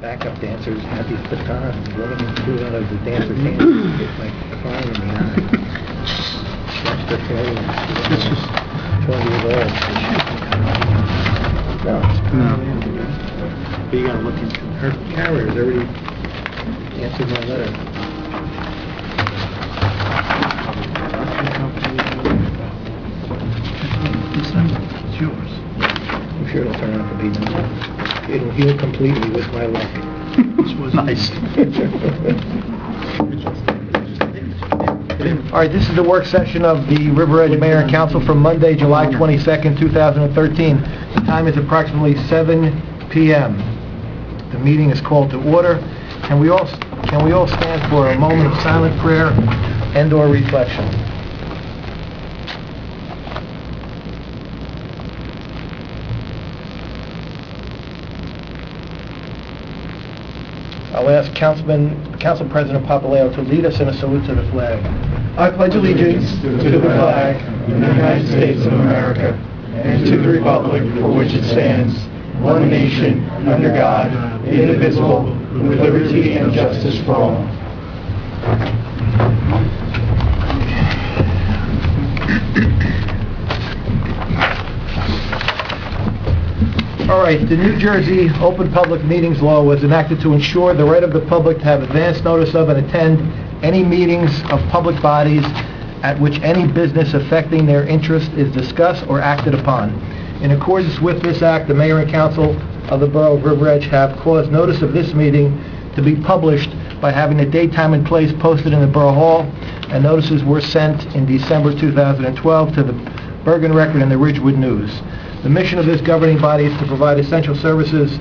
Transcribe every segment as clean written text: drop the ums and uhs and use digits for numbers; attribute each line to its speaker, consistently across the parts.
Speaker 1: backup dancers had these batons. One of them threw one of the dancers' hands and hit my client in the eye. That's the failure. 12 years old. No. But you gotta look into her carriers already answered my letter. It's yours. I'm sure it'll turn out to be nice. It'll heal completely with my luck. This was nice. All right, this is the work session of the River Edge Mayor and Council from Monday, July 22nd, 2013. The time is approximately 7 p.m. The meeting is called to order. Can we all stand for a moment of silent prayer and/or reflection? I'll ask Council President Papaleo to lead us in a salute to the flag. I pledge allegiance to the flag of the United States of America and to the republic for which it stands, one nation, under God, indivisible, with liberty and justice for all. All right, the New Jersey Open Public Meetings Law was enacted to ensure the right of the public to have advance notice of and attend any meetings of public bodies at which any business affecting their interest is discussed or acted upon. In accordance with this act, the Mayor and Council of the Borough of River Edge have caused notice of this meeting to be published by having the date, time, and place posted in the Borough Hall, and notices were sent in December 2012 to the Bergen Record and the Ridgewood News. The mission of this governing body is to provide essential services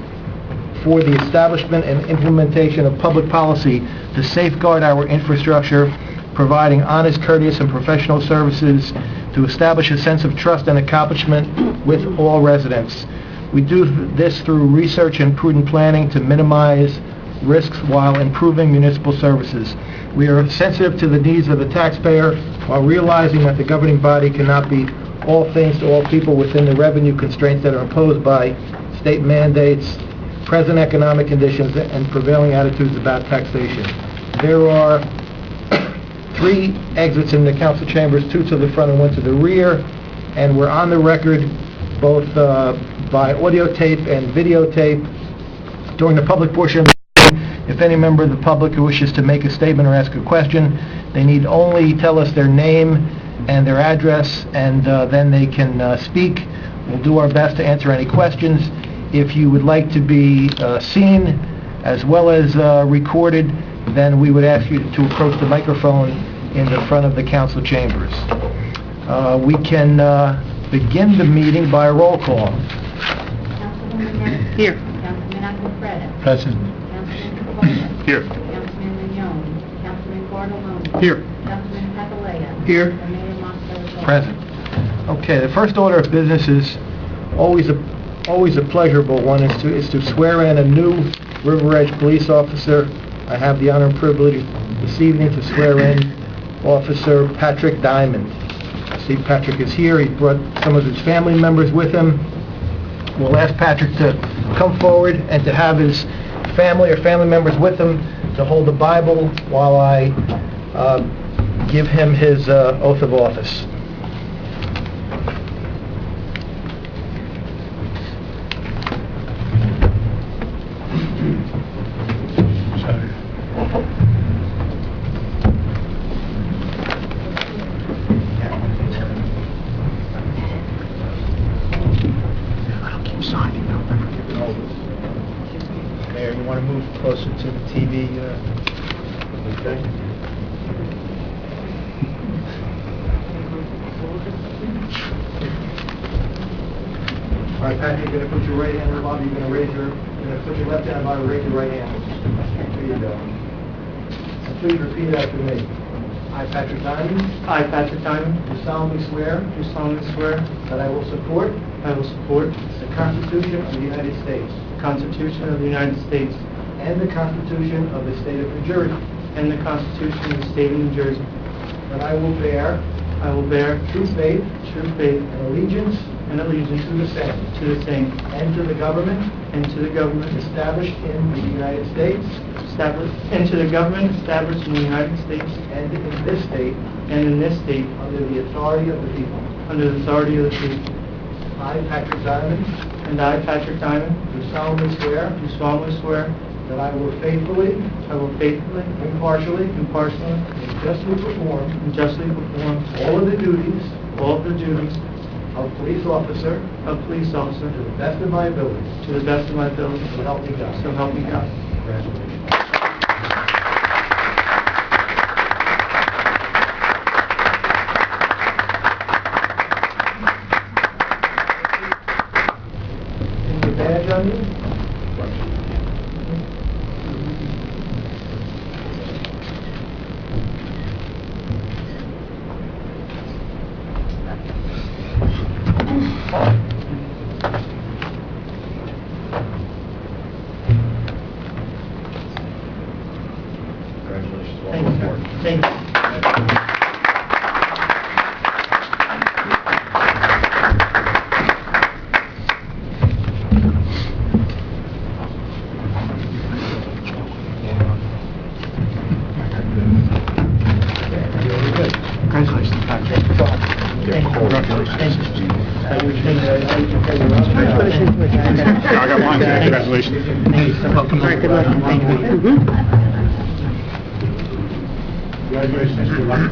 Speaker 1: for the establishment and implementation of public policy to safeguard our infrastructure, providing honest, courteous, and professional services to establish a sense of trust and accomplishment with all residents. We do this through research and prudent planning to minimize risks while improving municipal services. We are sensitive to the needs of the taxpayer while realizing that the governing body cannot be all things to all people within the revenue constraints that are imposed by state mandates, present economic conditions, and prevailing attitudes about taxation. There are 3 exits in the council chambers, 2 to the front and 1 to the rear, and we're on the record both by audio tape and videotape. During the public portion of the meeting, if any member of the public who wishes to make a statement or ask a question, they need only tell us their name and their address, and then they can speak. We'll do our best to answer any questions. If you would like to be seen as well as recorded, then we would ask you to approach the microphone in the front of the council chambers. We can begin the meeting by a roll call.
Speaker 2: Councilwoman
Speaker 3: Here.
Speaker 2: Councilman Alfredo.
Speaker 1: Present.
Speaker 2: Councilman Capola.
Speaker 1: Here.
Speaker 2: Councilman Mignone. Councilman Bartolone.
Speaker 1: Here.
Speaker 2: Councilman Papaleo.
Speaker 1: Here.
Speaker 2: And Mayor Montero.
Speaker 1: Present. Okay, the first order of business is always a pleasurable one, is to swear in a new River Edge police officer. I have the honor and privilege this evening to swear in Officer Patrick Diamond. I see Patrick is here. He brought some of his family members with him. We'll ask Patrick to come forward and to have his family or family members with him to hold the Bible while I give him his oath of office. Mayor, you want to move closer to the TV? Okay. All right, Patrick, you're going to put your right hand on the Bible. You're going to put your left hand on the Bible, raise your right hand. There you go. And please repeat after me. I, Patrick Diamond.
Speaker 3: I, Patrick Diamond,
Speaker 1: Do solemnly swear
Speaker 3: do solemnly swear
Speaker 1: that I will support
Speaker 3: I will support
Speaker 1: the Constitution of the United States
Speaker 3: the Constitution of the United States
Speaker 1: and the Constitution of the State of New Jersey.
Speaker 3: and the Constitution of the State of New Jersey.
Speaker 1: That I will bear
Speaker 3: I will bear
Speaker 1: true faith
Speaker 3: true faith
Speaker 1: and allegiance
Speaker 3: and allegiance
Speaker 1: to the same
Speaker 3: to the same
Speaker 1: and to the government
Speaker 3: and to the government
Speaker 1: established in the United States
Speaker 3: established in the United States
Speaker 1: and in this state
Speaker 3: and in this state
Speaker 1: under the authority of the people.
Speaker 3: under the authority of the people.
Speaker 1: I, Patrick Diamond,
Speaker 3: And I, Patrick Diamond,
Speaker 1: do solemnly swear
Speaker 3: do solemnly swear
Speaker 1: that I will faithfully,
Speaker 3: I will faithfully,
Speaker 1: impartially,
Speaker 3: impartially,
Speaker 1: and justly perform
Speaker 3: and justly perform
Speaker 1: all of the duties
Speaker 3: all of the duties
Speaker 1: of police officer
Speaker 3: of police officer
Speaker 1: to the best of my ability.
Speaker 3: to the best of my ability.
Speaker 1: So help me God.
Speaker 3: So help me God.
Speaker 1: Congratulations. Any badge on you? Congratulations.
Speaker 3: Thank you, sir. Thank you.
Speaker 1: Congratulations, Patrick.
Speaker 4: I got mine, congratulations.
Speaker 3: Welcome. All right, good luck. Thank you.
Speaker 1: Congratulations. Good luck.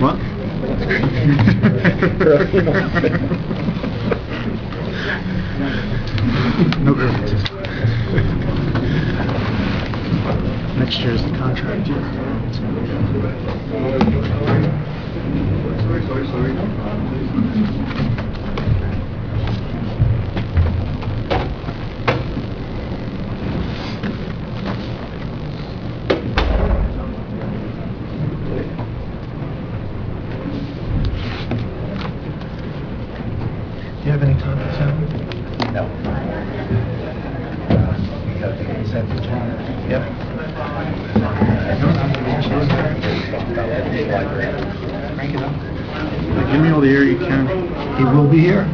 Speaker 4: What? No differences. Next year is the contract year.
Speaker 1: Do you have any comments, Sam? No. You have the consent agenda? Yep.
Speaker 4: Give me all the air you can.
Speaker 1: He will be here?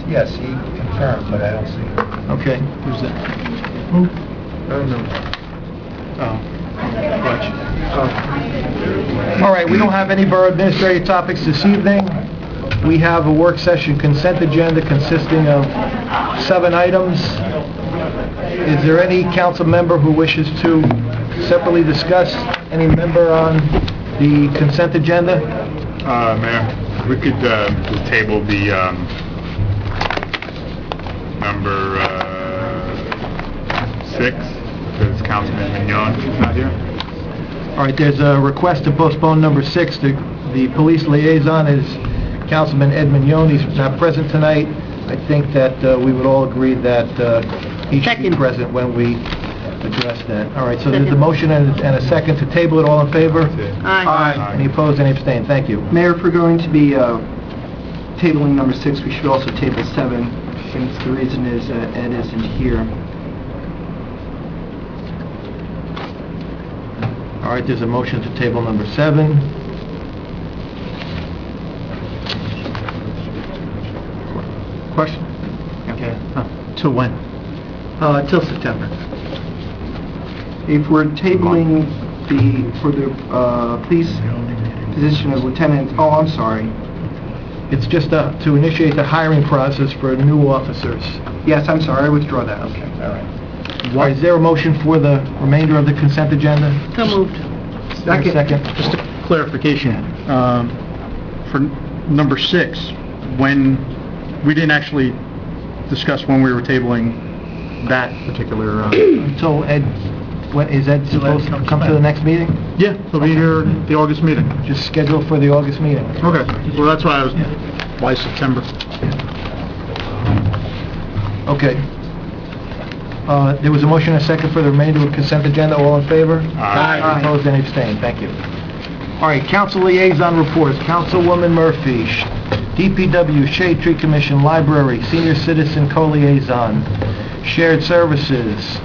Speaker 5: Yes, he confirmed, but I don't see him.
Speaker 1: Okay.
Speaker 4: Who's that?
Speaker 1: Who?
Speaker 4: I don't know. Oh. Watch.
Speaker 1: All right, we don't have any borough administrative topics this evening. We have a work session consent agenda consisting of 7 items. Is there any council member who wishes to separately discuss? Any member on the consent agenda?
Speaker 4: Mayor, we could just table the number 6, because Councilman Mignon is not here.
Speaker 1: All right, there's a request to postpone number 6. The police liaison is Councilman Ed Mignon. He's not present tonight. I think that we would all agree that he should be present when we address that. All right, so there's a motion and a second to table it. All in favor?
Speaker 4: Aye.
Speaker 1: Any opposed, any abstained? Thank you.
Speaker 6: Mayor, if we're going to be tabling number 6, we should also table 7, since the reason is Ed isn't here.
Speaker 1: All right, there's a motion to table number 7. Question? Okay.
Speaker 4: Till when?
Speaker 1: Till September.
Speaker 6: If we're tabling for the police position of lieutenant, oh, I'm sorry.
Speaker 1: It's just to initiate the hiring process for new officers.
Speaker 6: Yes, I'm sorry, I withdraw that.
Speaker 1: Okay, all right. All right, is there a motion for the remainder of the consent agenda?
Speaker 7: So moved.
Speaker 1: Is there a second?
Speaker 4: Just a clarification, for number 6, when, we didn't actually discuss when we were tabling that particular,
Speaker 1: Until Ed, when, is Ed supposed to come to the next meeting?
Speaker 4: yeah, he'll be here at the August meeting.
Speaker 1: Just schedule for the August meeting.
Speaker 4: Okay, well, that's why why September?
Speaker 1: Okay. There was a motion and a second for the remainder of the consent agenda. All in favor?
Speaker 4: Aye.
Speaker 1: Any opposed, any abstained? Thank you. All right, council liaison reports. Councilwoman Murphy, DPW, Shade Tree Commission, Library, Senior Citizen Co-Liaison, Shared Services.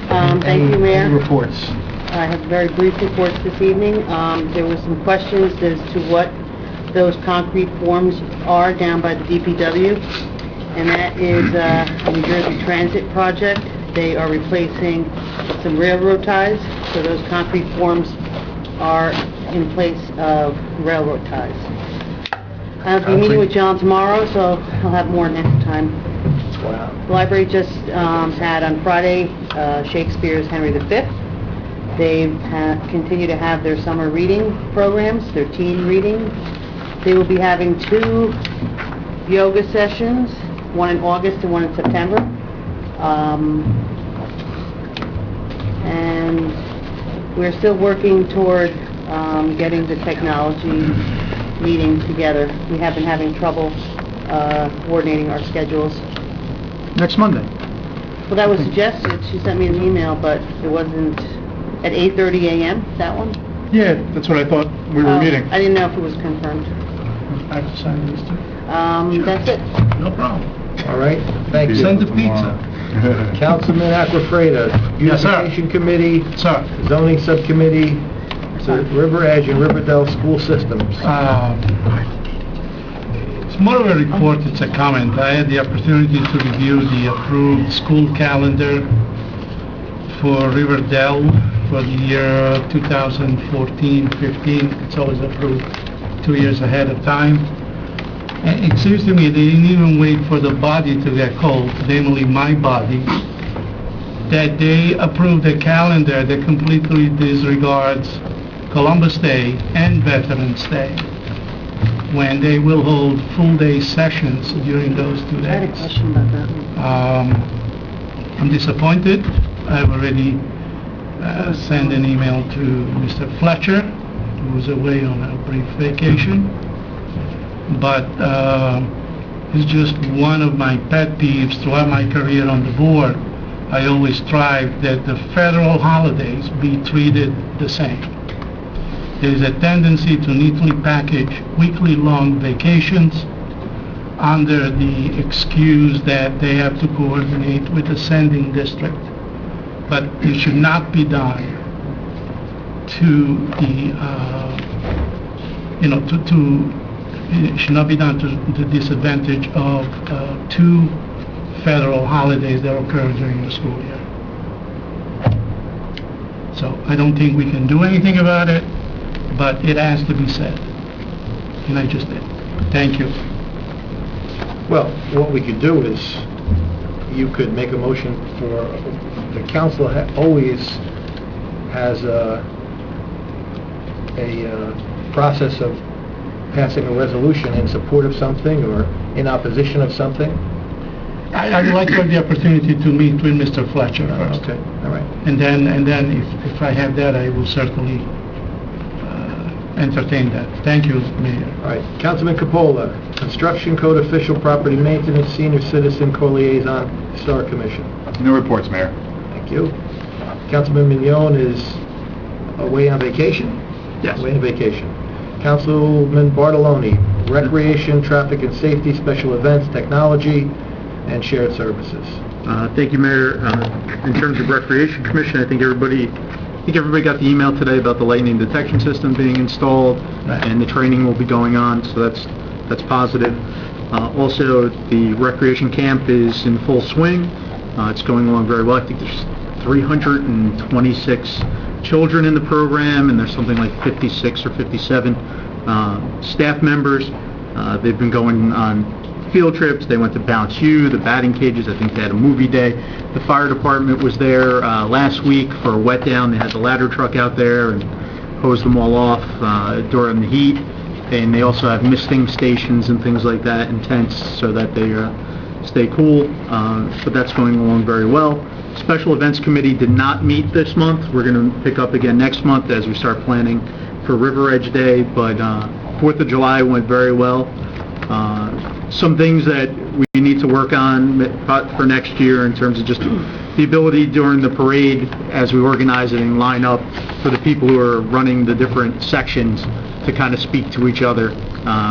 Speaker 7: Thank
Speaker 1: Any-
Speaker 7: you, Mayor.
Speaker 1: Any reports?
Speaker 7: I have very brief reports this evening. There were some questions as to what those concrete forms are down by the DPW, and that is a New Jersey Transit project. They are replacing some railroad ties, so those concrete forms are in place of railroad ties. I'll be meeting with John tomorrow, so I'll have more next time.
Speaker 1: Wow.
Speaker 7: The library just had on Friday Shakespeare's Henry V. They continue to have their summer reading programs, their teen reading. They will be having 2 yoga sessions, one in August and one in September. And we're still working toward getting the technology meeting together. We have been having trouble coordinating our schedules.
Speaker 4: Next Monday.
Speaker 7: Well, that was suggested. She sent me an email, but it wasn't at 8:30 a.m., that one?
Speaker 4: Yeah, that's what I thought we were
Speaker 7: Oh,
Speaker 4: meeting.
Speaker 7: I didn't know if it was confirmed.
Speaker 5: I have to sign this too?
Speaker 7: That's it.
Speaker 5: No problem.
Speaker 1: All right, thank you.
Speaker 5: Send the pizza.
Speaker 1: Councilman Aquafreda,
Speaker 5: Yes, sir.
Speaker 1: Beautification Committee,
Speaker 5: Sir.
Speaker 1: Zoning Subcommittee, River Edge and Riverdale School Systems.
Speaker 8: It's more of a report, it's a comment. I had the opportunity to review the approved school calendar for Riverdale for the year 2014-15. It's always approved 2 years ahead of time. And it seems to me they didn't even wait for the body to get cold, namely my body, that they approved a calendar that completely disregards Columbus Day and Veterans Day, when they will hold full-day sessions during those 2
Speaker 7: I had a
Speaker 8: days.
Speaker 7: question about that one.
Speaker 8: I'm disappointed. I've already sent an email to Mr. Fletcher, who was away on a brief vacation. But it's just one of my pet peeves throughout my career on the board. I always strive that the federal holidays be treated the same. There is a tendency to neatly package weekly-long vacations under the excuse that they have to coordinate with the sending district. But it should not be done to the, it should not be done to the disadvantage of 2 federal holidays that occur during the school year. So I don't think we can do anything about it, but it has to be said. And I just did. Thank you.
Speaker 1: Well, what we could do is, you could make a motion for, the council always has a process of passing a resolution in support of something or in opposition of something.
Speaker 8: I'd like to have the opportunity to meet with Mr. Fletcher first.
Speaker 1: Okay, all right.
Speaker 8: And then if I have that, I will certainly entertain that. Thank you, Mayor.
Speaker 1: All right, Councilman Capola, Construction Code Official, Property Maintenance, Senior Citizen Co-Liaison, Historic Commission.
Speaker 4: No reports, Mayor.
Speaker 1: Thank you. Councilman Mignon is away on vacation?
Speaker 4: Yes.
Speaker 1: Away on vacation. Councilman Bartoloni, Recreation, Traffic and Safety, Special Events, Technology, and Shared Services.
Speaker 4: Thank you, Mayor. In terms of Recreation Commission, I think everybody got the email today about the lightning detection system being installed,
Speaker 1: Right.
Speaker 4: and the training will be going on, so that's positive. Also, the recreation camp is in full swing. It's going along very well. I think there's 326 children in the program, and there's something like 56 or 57 staff members. They've been going on field trips. They went to Bounce U, the batting cages. I think they had a movie day. The fire department was there last week for a wet down. They had the ladder truck out there and hosed them all off during the heat. And they also have misting stations and things like that in tents so that they stay cool. But that's going along very well. Special Events Committee did not meet this month. We're going to pick up again next month as we start planning for River Edge Day. But 4th of July went very well. Some things that we need to work on for next year in terms of just the ability during the parade as we organize it and line up for the people who are running the different sections to kind of speak to each other,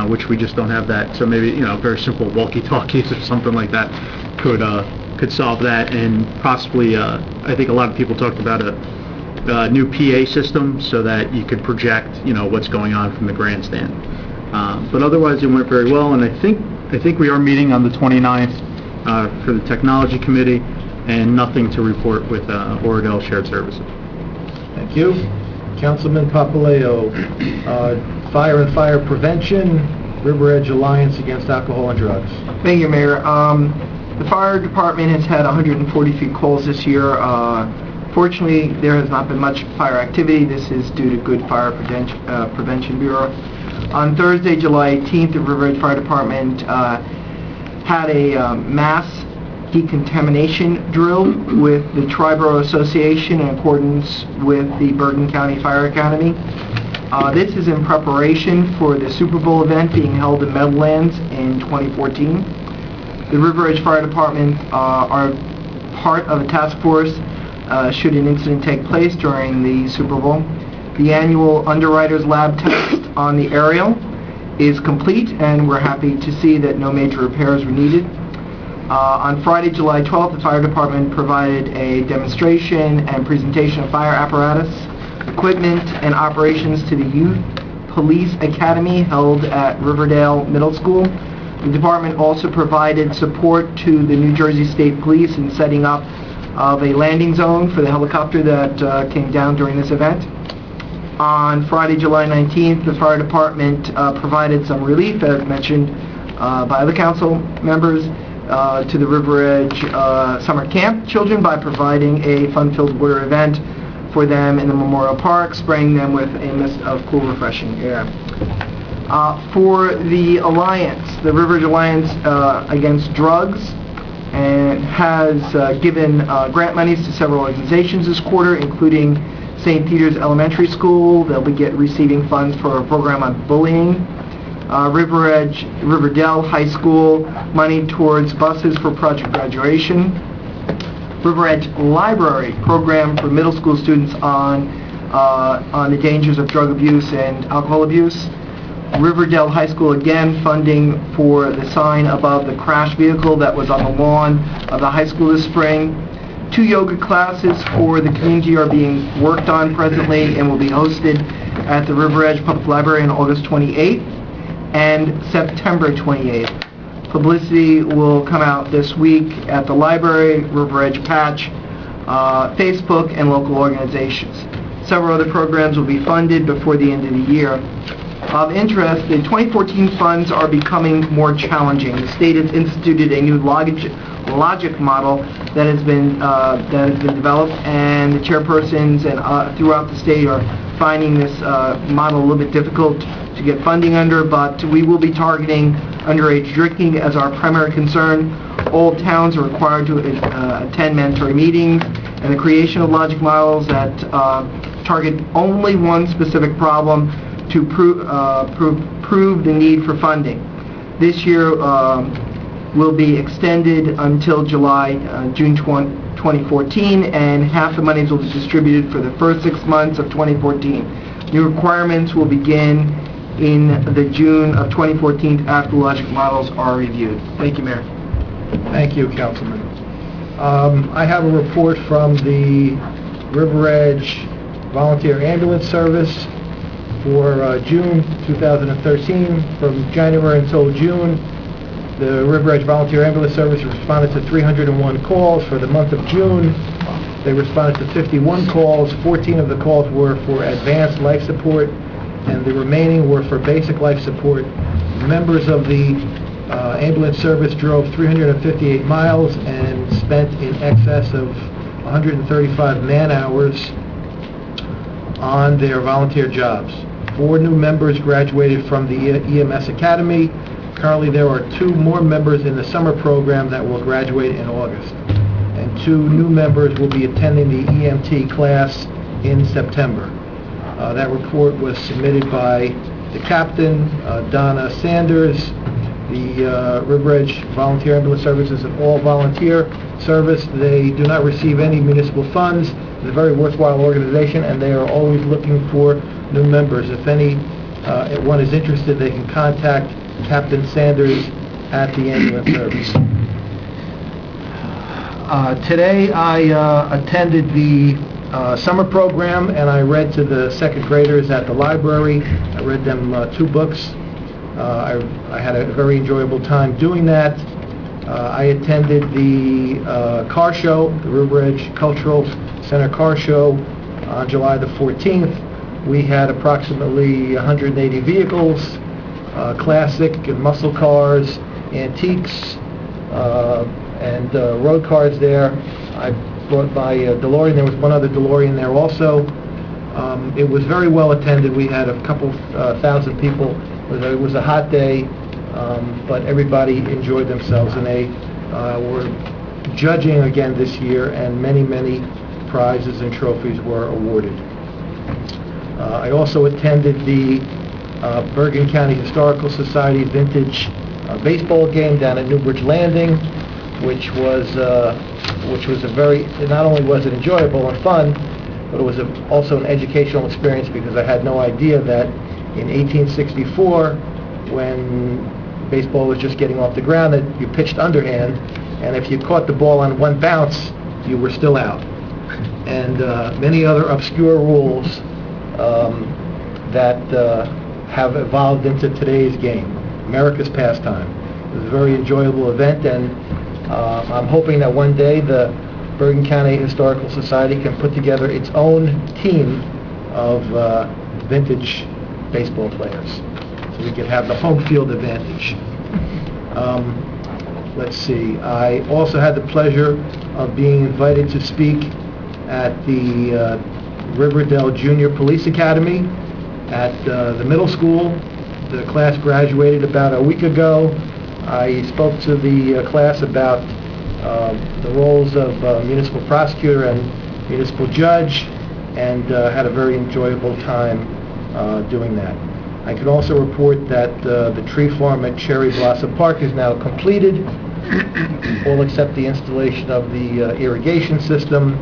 Speaker 4: which we just don't have that. So maybe, very simple walkie-talkies or something like that could solve that. And possibly, I think a lot of people talked about a new PA system so that you could project, what's going on from the grandstand. But otherwise, it went very well, and I think we are meeting on the 29th for the Technology Committee, and nothing to report with Oradell Shared Services.
Speaker 1: Thank you. Councilman Papaleo, fire and fire prevention, River Edge Alliance Against Alcohol and Drugs.
Speaker 6: Thank you, Mayor. The fire department has had 143 calls this year. Fortunately, there has not been much fire activity. This is due to good fire prevention bureau. On Thursday, July 18th, the River Edge Fire Department had a mass decontamination drill with the Triborough Association in accordance with the Bergen County Fire Academy. This is in preparation for the Super Bowl event being held in Meadowlands in 2014. The River Edge Fire Department are part of a task force should an incident take place during the Super Bowl. The annual Underwriters Lab test on the aerial is complete, and we're happy to see that no major repairs were needed. On Friday, July 12th, the fire department provided a demonstration and presentation of fire apparatus, equipment, and operations to the Youth Police Academy held at Riverdale Middle School. The department also provided support to the New Jersey State Police in setting up of a landing zone for the helicopter that came down during this event. On Friday, July 19th, the fire department provided some relief, as mentioned by other council members, to the River Edge summer camp children by providing a fun-filled water event for them in the Memorial Park, spraying them with a mist of cool, refreshing air. For the Alliance, the River Edge Alliance Against Drugs, and has given grant monies to several organizations this quarter, including St. Peter's Elementary School. They'll be receiving funds for a program on bullying. Riverdale High School, money towards buses for Project Graduation. River Edge Library program for middle school students on the dangers of drug abuse and alcohol abuse. Riverdale High School, again, funding for the sign above the crash vehicle that was on the lawn of the high school this spring. 2 yoga classes for the community are being worked on presently and will be hosted at the River Edge Public Library on August 28th and September 28th. Publicity will come out this week at the library, River Edge Patch, Facebook, and local organizations. Several other programs will be funded before the end of the year. Of interest, the 2014 funds are becoming more challenging. The state has instituted a new logic model that has been developed, and the chairpersons and throughout the state are finding this model a little bit difficult to get funding under, but we will be targeting underage drinking as our primary concern. All towns are required to attend mandatory meetings, and the creation of logic models that target only one specific problem to prove the need for funding. This year will be extended until June 2014, and half the monies will be distributed for the first 6 months of 2014. New requirements will begin in the June of 2014 after logic models are reviewed. Thank you, Mayor.
Speaker 1: Thank you, Councilman. I have a report from the River Edge Volunteer Ambulance Service for June 2013. From January until June, the River Edge Volunteer Ambulance Service responded to 301 calls. For the month of June, they responded to 51 calls. 14 of the calls were for advanced life support, and the remaining were for basic life support. Members of the ambulance service drove 358 miles and spent in excess of 135 man-hours on their volunteer jobs. 4 new members graduated from the EMS Academy. Currently, there are 2 more members in the summer program that will graduate in August. And 2 new members will be attending the EMT class in September. That report was submitted by the captain, Donna Sanders. The River Edge Volunteer Ambulance Service is an all-volunteer service. They do not receive any municipal funds. It's a very worthwhile organization, and they are always looking for new members. If anyone is interested, they can contact Captain Sanders at the ambulance service. Today I attended the summer program, and I read to the second graders at the library. I read them 2 books. I had a very enjoyable time doing that. I attended the car show, the River Edge Cultural Center car show on July the 14th. We had approximately 180 vehicles, classic and muscle cars, antiques, and road cars there. I brought my DeLorean. There was one other DeLorean there also. It was very well attended. We had a couple thousand people. It was a hot day, but everybody enjoyed themselves, and they were judging again this year, and many, many prizes and trophies were awarded. I also attended the Bergen County Historical Society Vintage baseball game down at Newbridge Landing, which was a very, not only was it enjoyable and fun, but it was also an educational experience, because I had no idea that in 1864, when baseball was just getting off the ground, that you pitched underhand, and if you caught the ball on one bounce, you were still out. And many other obscure rules that have evolved into today's game, America's pastime. It was a very enjoyable event, and I'm hoping that one day the Bergen County Historical Society can put together its own team of vintage baseball players, so we can have the home field advantage. Let's see, I also had the pleasure of being invited to speak at the Riverdale Junior Police Academy at the middle school. The class graduated about a week ago. I spoke to the class about the roles of municipal prosecutor and municipal judge, and had a very enjoyable time doing that. I can also report that the tree farm at Cherry Blossom Park is now completed, all except the installation of the irrigation system.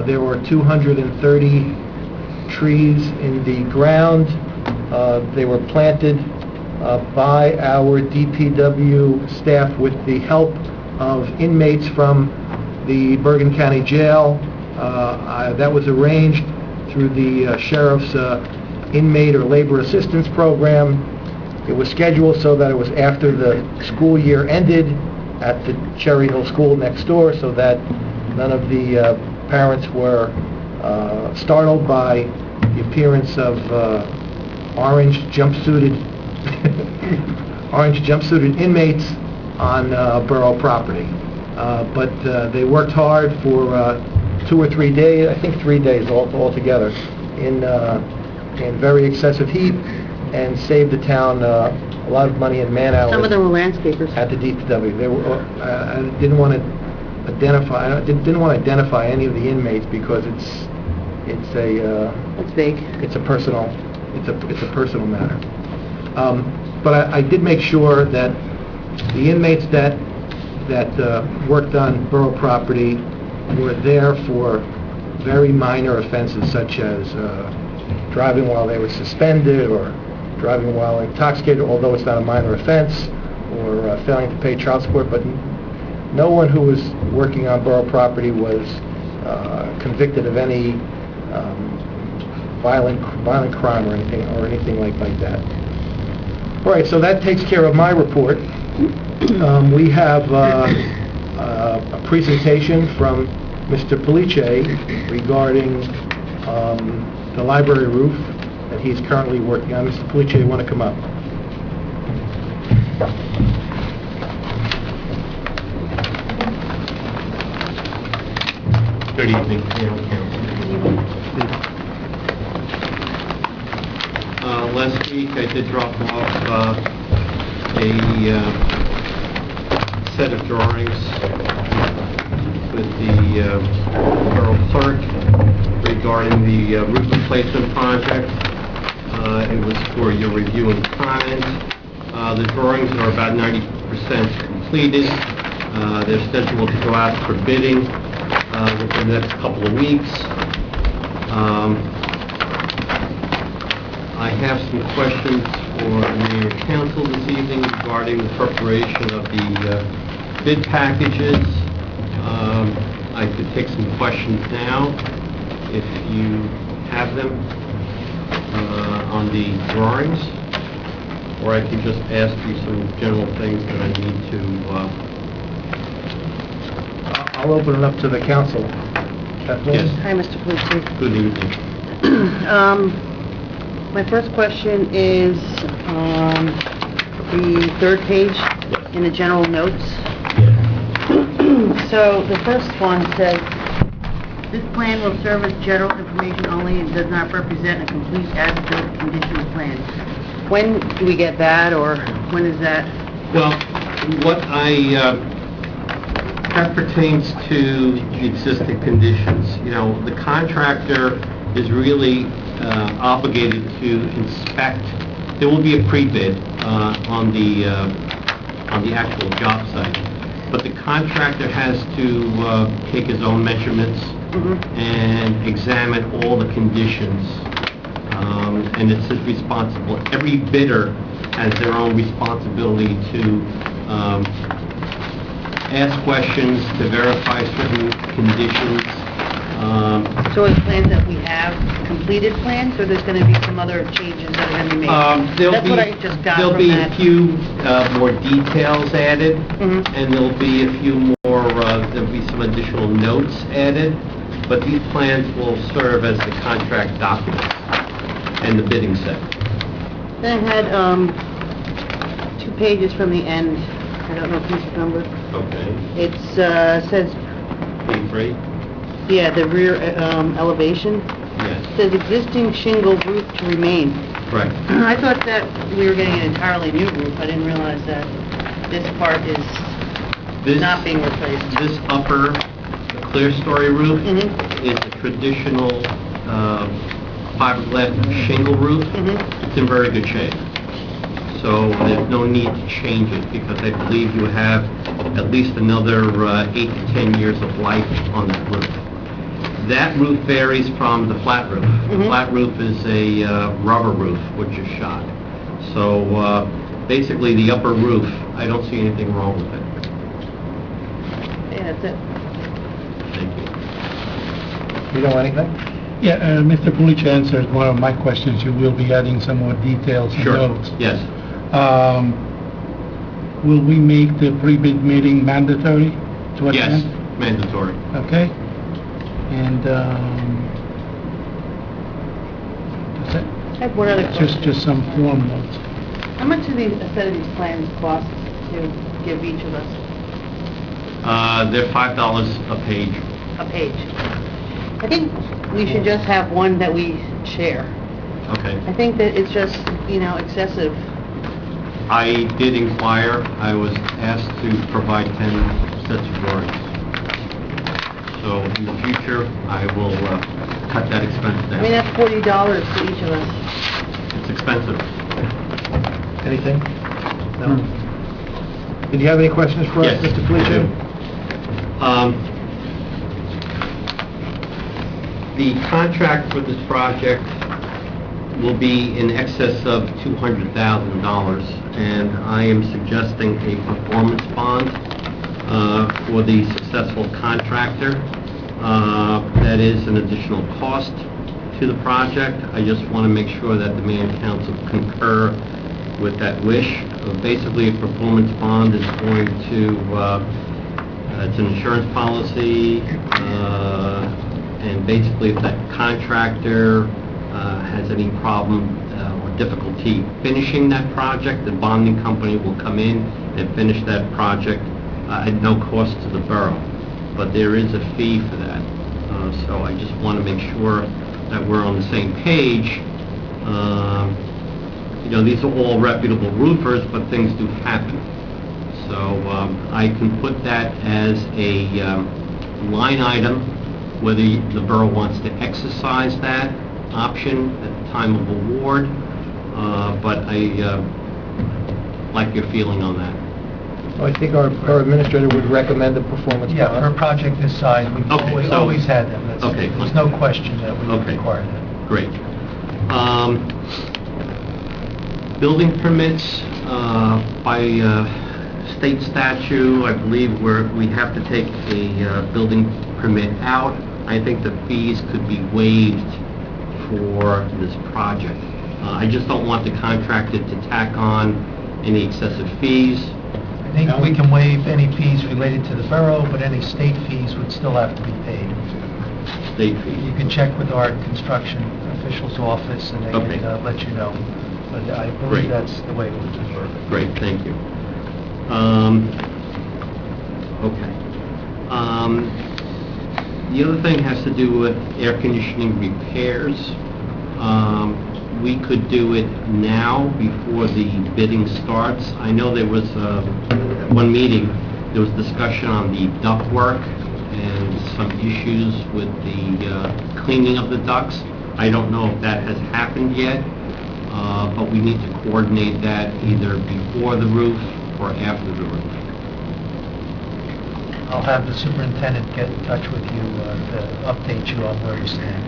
Speaker 1: There were 230 trees in the ground. They were planted by our DPW staff with the help of inmates from the Bergen County Jail. That was arranged through the sheriff's inmate or labor assistance program. It was scheduled so that it was after the school year ended at the Cherry Hill School next door, so that none of the parents were startled by the appearance of orange jumpsuited inmates on borough property. But they worked hard for 2 or 3 days, I think 3 days altogether, in very excessive heat, and saved the town a lot of money and man hours.
Speaker 7: Some of them were landscapers.
Speaker 1: At the DPW. They were. I didn't want to identify any of the inmates, because it's
Speaker 7: vague.
Speaker 1: It's a personal personal matter. But I did make sure that the inmates that worked on borough property were there for very minor offenses, such as driving while they were suspended, or driving while intoxicated, although it's not a minor offense, or failing to pay child support. But no one who was working on borough property was convicted of any violent crime or anything like that. All right, so that takes care of my report. We have a presentation from Mr. Police regarding the library roof that he's currently working on. Mr. Police, you want to come up?
Speaker 9: Good evening, Mayor and Council. Last week I did drop off a set of drawings with the borough clerk regarding the roof replacement project. It was for your review and comment. The drawings are about 90% completed. They're scheduled to go out for bidding within the next couple of weeks. I have some questions for Mayor and Council this evening regarding the preparation of the bid packages. I could take some questions now, if you have them, on the drawings. or I can just ask you some general things that I need to,
Speaker 1: I'll open it up to the council. Kathleen?
Speaker 9: Yes.
Speaker 7: Hi, Mr. Palucci.
Speaker 9: good evening.
Speaker 7: My first question is the third page in the general notes.
Speaker 9: Yes.
Speaker 7: So the first one says, "This plan will serve as general information only and does not represent a complete as-built condition plan." When do we get that, or when is that?
Speaker 9: Well, what that pertains to the existing conditions. You know, the contractor is really obligated to inspect. There will be a pre-bid on the actual job site, but the contractor has to take his own measurements and examine all the conditions, and it's his responsibility. Every bidder has their own responsibility to ask questions, to verify certain conditions.
Speaker 7: So are the plans that we have completed plans, or there's going to be some other changes that are going to be made? That's what I just got
Speaker 9: There'll
Speaker 7: from
Speaker 9: be
Speaker 7: that.
Speaker 9: a few more details added,
Speaker 7: Mhm.
Speaker 9: and there'll be a few more, there'll be some additional notes added, but these plans will serve as the contract documents and the bidding set.
Speaker 7: Then I had 2 pages from the end. I don't know if these are numbered.
Speaker 9: Okay.
Speaker 7: It says,
Speaker 9: B3?
Speaker 7: yeah, the rear elevation. It
Speaker 9: Yes,
Speaker 7: says existing shingle roof to remain.
Speaker 9: correct.
Speaker 7: I thought that we were getting an entirely new roof. I didn't realize that this part is
Speaker 9: This-
Speaker 7: not being replaced.
Speaker 9: This upper clear story roof
Speaker 7: Mhm.
Speaker 9: is a traditional fiberglass shingle roof.
Speaker 7: Mhm.
Speaker 9: It's in very good shape. So there's no need to change it because I believe you have at least another 8 to 10 years of life on that roof. That roof varies from the flat roof. The
Speaker 7: Mhm.
Speaker 9: flat roof is a rubber roof, which is shot. So basically the upper roof, I don't see anything wrong with it.
Speaker 7: Yeah, that's it.
Speaker 9: Thank you.
Speaker 1: You know anything?
Speaker 8: Yeah, Mr. Pulich answered one of my questions. You will be adding some more details and
Speaker 9: Sure.
Speaker 8: notes.
Speaker 9: Yes.
Speaker 8: Will we make the pre-bid meeting mandatory to
Speaker 9: Yes,
Speaker 8: attend?
Speaker 9: mandatory.
Speaker 8: Okay? And, that's it?
Speaker 7: I have one other question.
Speaker 8: Just some form notes.
Speaker 7: How much do these, a set of these plans cost to give each of us
Speaker 9: They're $5 a page.
Speaker 7: a page? I think we should just have one that we share.
Speaker 9: Okay.
Speaker 7: I think that it's just, excessive.
Speaker 9: I did inquire. I was asked to provide 10 sets of drawings. So in the future, I will cut that expense
Speaker 7: I mean,
Speaker 9: down.
Speaker 7: that's $40 to each of us.
Speaker 9: It's expensive.
Speaker 1: Anything? No? Did you have any questions for us,
Speaker 9: Yes,
Speaker 1: Mr.
Speaker 9: I
Speaker 1: Felicia?
Speaker 9: do. The contract for this project will be in excess of $200,000, and I am suggesting a performance bond for the successful contractor. That is an additional cost to the project. I just want to make sure that the mayor and council concur with that wish. Basically, a performance bond is going to, it's an insurance policy, and basically if that contractor has any problem or difficulty finishing that project, the bonding company will come in and finish that project at no cost to the borough. But there is a fee for that. So I just want to make sure that we're on the same page. These are all reputable roofers, but things do happen. So I can put that as a line item, whether the borough wants to exercise that option at the time of award, but I like your feeling on that.
Speaker 1: Well, I think our administrator would recommend a performance bond.
Speaker 5: Yeah, for a project this size, we've
Speaker 9: Okay, so-
Speaker 5: always had them. That's-
Speaker 9: Okay.
Speaker 5: There's no question that we would
Speaker 9: Okay.
Speaker 5: require that.
Speaker 9: Great. Building permits, by state statute, I believe we have to take a building permit out. I think the fees could be waived for this project. I just don't want the contractor to tack on any excessive fees.
Speaker 5: I think we can waive any fees related to the borough, but any state fees would still have to be paid.
Speaker 9: State
Speaker 5: You
Speaker 9: fees.
Speaker 5: can check with our construction official's office, and they
Speaker 9: Okay.
Speaker 5: can let you know. But I
Speaker 9: Great.
Speaker 5: believe that's the way it would work.
Speaker 9: Great, thank you. Okay. The other thing has to do with air conditioning repairs. We could do it now before the bidding starts. I know there was, at one meeting, there was discussion on the ductwork and some issues with the cleaning of the ducts. I don't know if that has happened yet, but we need to coordinate that either before the roof or after the roof.
Speaker 5: I'll have the superintendent get in touch with you to update you on where we stand.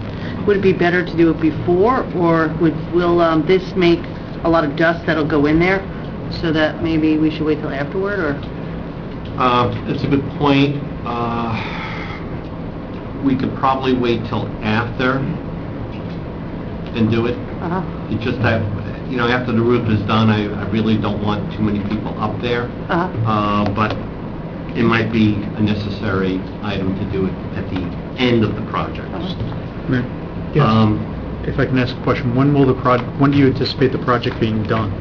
Speaker 7: Would it be better to do it before, or will this make a lot of dust that'll go in there, so that maybe we should wait till afterward, or?
Speaker 9: It's a good point. We could probably wait till after and do it.
Speaker 7: Uh-huh.
Speaker 9: It's just that, after the roof is done, I really don't want too many people up there.
Speaker 7: Uh-huh.
Speaker 9: But it might be a necessary item to do it at the end of the project.
Speaker 4: Mayor?
Speaker 9: Um,
Speaker 4: If I can ask a question, when do you anticipate the project being done?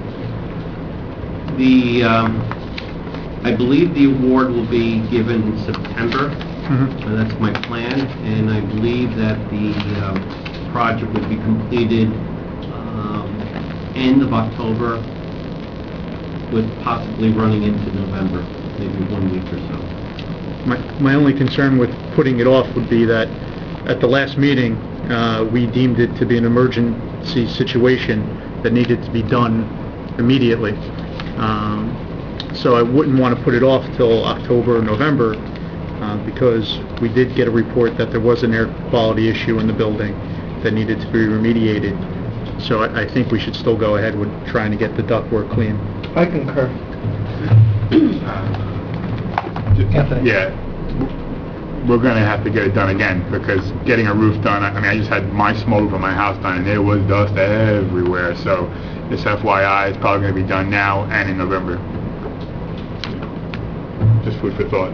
Speaker 9: I believe the award will be given in September.
Speaker 4: Mhm.
Speaker 9: That's my plan, and I believe that the project will be completed end of October, with possibly running into November, maybe 1 week or so.
Speaker 4: My only concern with putting it off would be that at the last meeting, we deemed it to be an emergency situation that needed to be done immediately. So I wouldn't want to put it off till October or November, because we did get a report that there was an air quality issue in the building that needed to be remediated. So I think we should still go ahead with trying to get the ductwork clean.
Speaker 6: I concur.
Speaker 5: Anthony?
Speaker 10: Yeah, we're gonna have to get it done again, because getting a roof done, I just had my smoke from my house done, and there was dust everywhere, so this FYI, it's probably gonna be done now and in November. Just food for thought.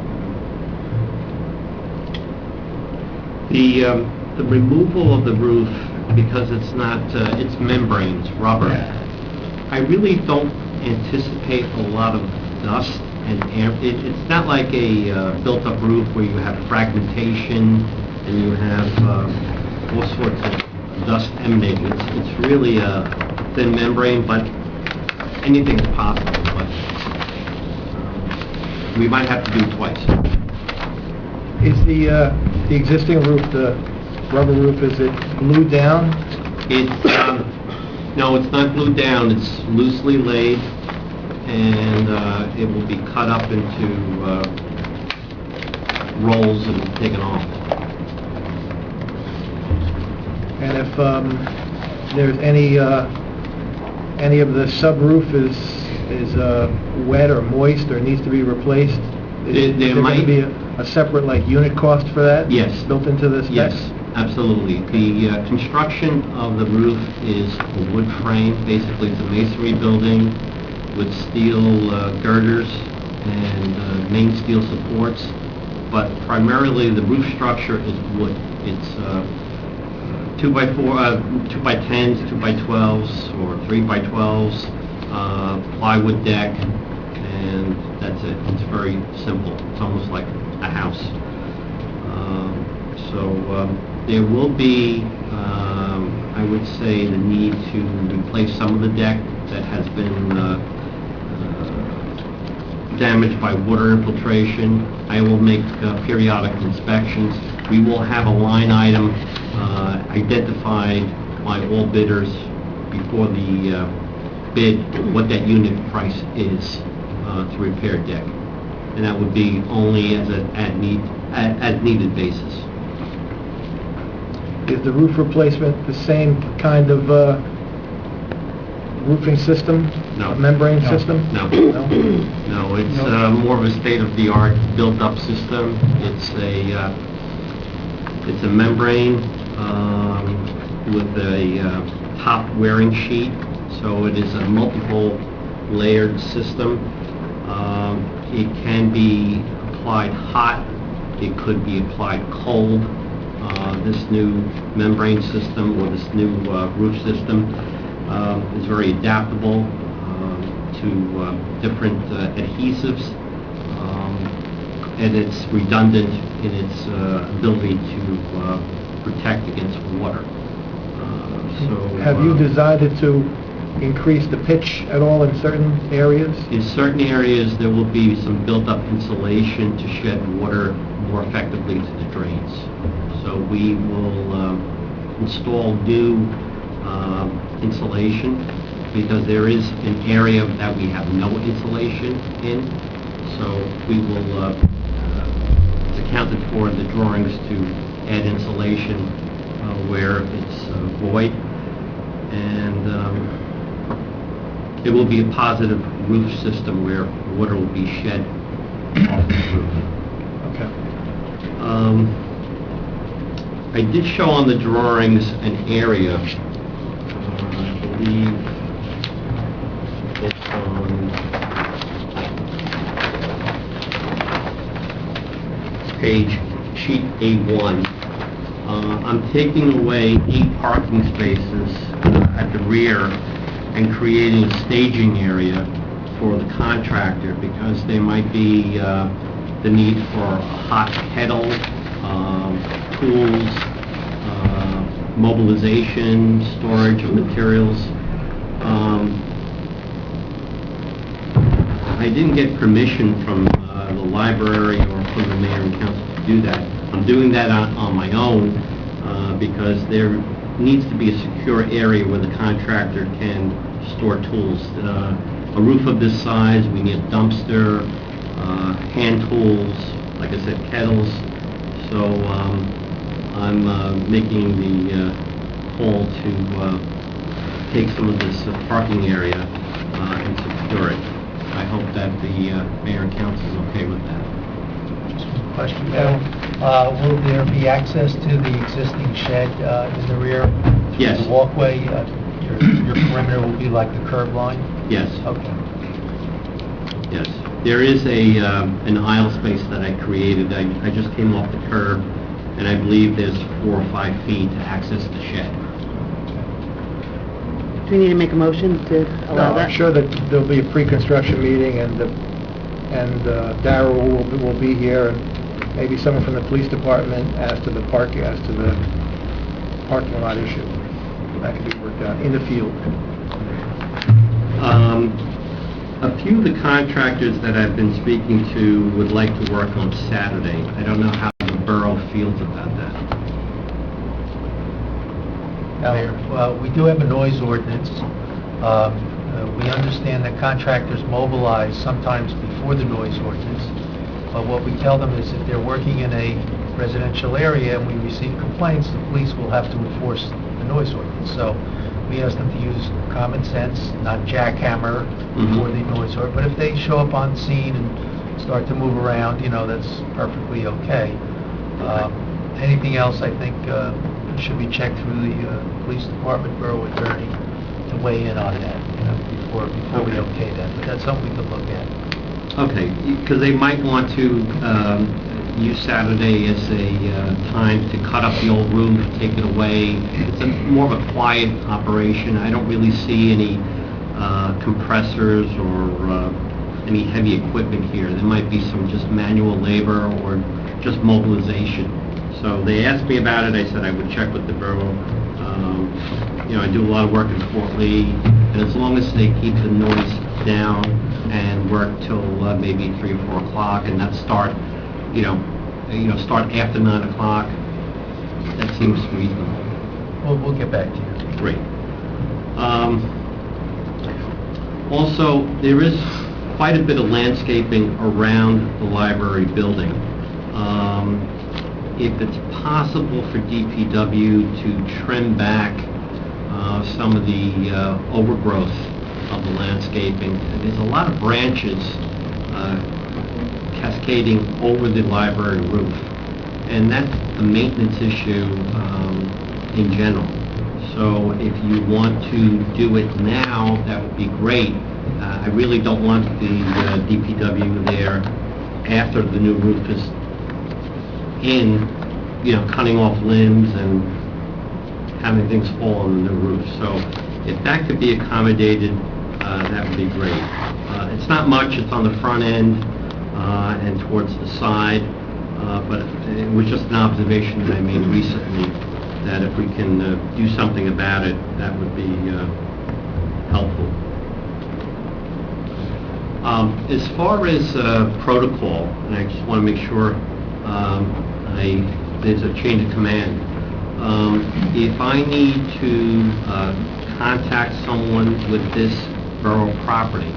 Speaker 9: The removal of the roof, because it's not, it's membranes, rubber. I really don't anticipate a lot of dust and air. It's not like a built-up roof where you have fragmentation and you have all sorts of dust emanating. It's really a thin membrane, but anything is possible. But we might have to do it twice.
Speaker 1: Is the existing roof, the rubber roof, is it glued down?
Speaker 9: It's, no, it's not glued down, it's loosely laid, and it will be cut up into rolls and taken off.
Speaker 1: And if there's any of the subroof is wet or moist or needs to be replaced, is
Speaker 9: There
Speaker 1: there going to
Speaker 9: might-
Speaker 1: be a separate, unit cost for that?
Speaker 9: Yes.
Speaker 1: Built into the specs?
Speaker 9: Yes, absolutely. The construction of the roof is a wood frame, basically it's a masonry building with steel girders and main steel supports, but primarily the roof structure is wood. It's 2x4, 2x10s, 2x12s, or 3x12s, plywood deck, and that's it. It's very simple. It's almost like a house. There will be, I would say, the need to replace some of the deck that has been damaged by water infiltration. I will make periodic inspections. We will have a line item identified by all bidders before the bid what that unit price is to repair deck. And that would be only as an as-needed basis.
Speaker 1: Is the roof replacement the same kind of roofing system?
Speaker 9: No.
Speaker 1: Membrane
Speaker 5: No.
Speaker 1: system?
Speaker 9: No.
Speaker 1: No?
Speaker 9: No, it's more of a state-of-the-art built-up system. It's a membrane with a top wearing sheet, so it is a multiple layered system. It can be applied hot, it could be applied cold. This new membrane system or this new roof system is very adaptable to different adhesives, and it's redundant in its ability to protect against water.
Speaker 1: Have you decided to increase the pitch at all in certain areas?
Speaker 9: In certain areas, there will be some built-up insulation to shed water more effectively to the drains. So we will install new insulation, because there is an area that we have no insulation in. So we will, it's accounted for in the drawings to add insulation where it's void. And it will be a positive roof system where water will be shed off the roof.
Speaker 1: Okay.
Speaker 9: I did show on the drawings an area, I believe it's on page sheet A1. I'm taking away 8 parking spaces at the rear and creating a staging area for the contractor, because there might be the need for a hot kettle, tools, mobilization, storage of materials. I didn't get permission from the library or from the mayor and council to do that. I'm doing that on my own because there needs to be a secure area where the contractor can store tools. A roof of this size, we need a dumpster, hand tools, like I said, kettles. So I'm making the call to take some of this parking area and secure it. I hope that the mayor and council is okay with that.
Speaker 5: Just one question, Bill. Will there be access to the existing shed in the rear? Through
Speaker 9: Yes.
Speaker 5: the walkway? Your perimeter will be like the curb line?
Speaker 9: Yes,
Speaker 5: Okay.
Speaker 9: yes. There is an aisle space that I created. I just came off the curb, and I believe there's 4 or 5 feet to access the shed.
Speaker 7: Do we need to make a motion to allow
Speaker 1: No,
Speaker 7: that?
Speaker 1: I'm sure that there'll be a pre-construction meeting, and Darrell will be here, and maybe someone from the police department as to the parking lot issue. That can be worked out in the field.
Speaker 9: A few of the contractors that I've been speaking to would like to work on Saturday. I don't know how the borough feels about that.
Speaker 5: Well, we do have a noise ordinance. We understand that contractors mobilize sometimes before the noise ordinance, but what we tell them is if they're working in a residential area and we receive complaints, the police will have to enforce the noise ordinance. So we ask them to use common sense, not jackhammer before the noise ordinance, but if they show up on scene and start to move around, that's perfectly okay. Anything else, I think, should be checked through the police department, borough attorney, to weigh in on that, before we okay that. But that's something we could look at.
Speaker 9: Okay, because they might want to use Saturday as a time to cut up the old roof, take it away. It's more of a quiet operation. I don't really see any compressors or any heavy equipment here. There might be some just manual labor or just mobilization. So they asked me about it. I said I would check with the borough. I do a lot of work in Fort Lee, and as long as they keep the noise down and work till maybe 3 or 4 o'clock, and not start, start after 9 o'clock, that seems reasonable.
Speaker 5: We'll get back to you.
Speaker 9: Great. Also, there is quite a bit of landscaping around the library building. If it's possible for DPW to trim back some of the overgrowth of the landscaping. There's a lot of branches cascading over the library roof, and that's a maintenance issue in general. So if you want to do it now, that would be great. I really don't want the DPW there after the new roof is in, cutting off limbs and having things fall on the new roof. So if that could be accommodated, that would be great. It's not much, it's on the front end and towards the side, but it was just an observation that I made recently, that if we can do something about it, that would be helpful. As far as protocol, and I just want to make sure there's a chain of command. If I need to contact someone with this borough property,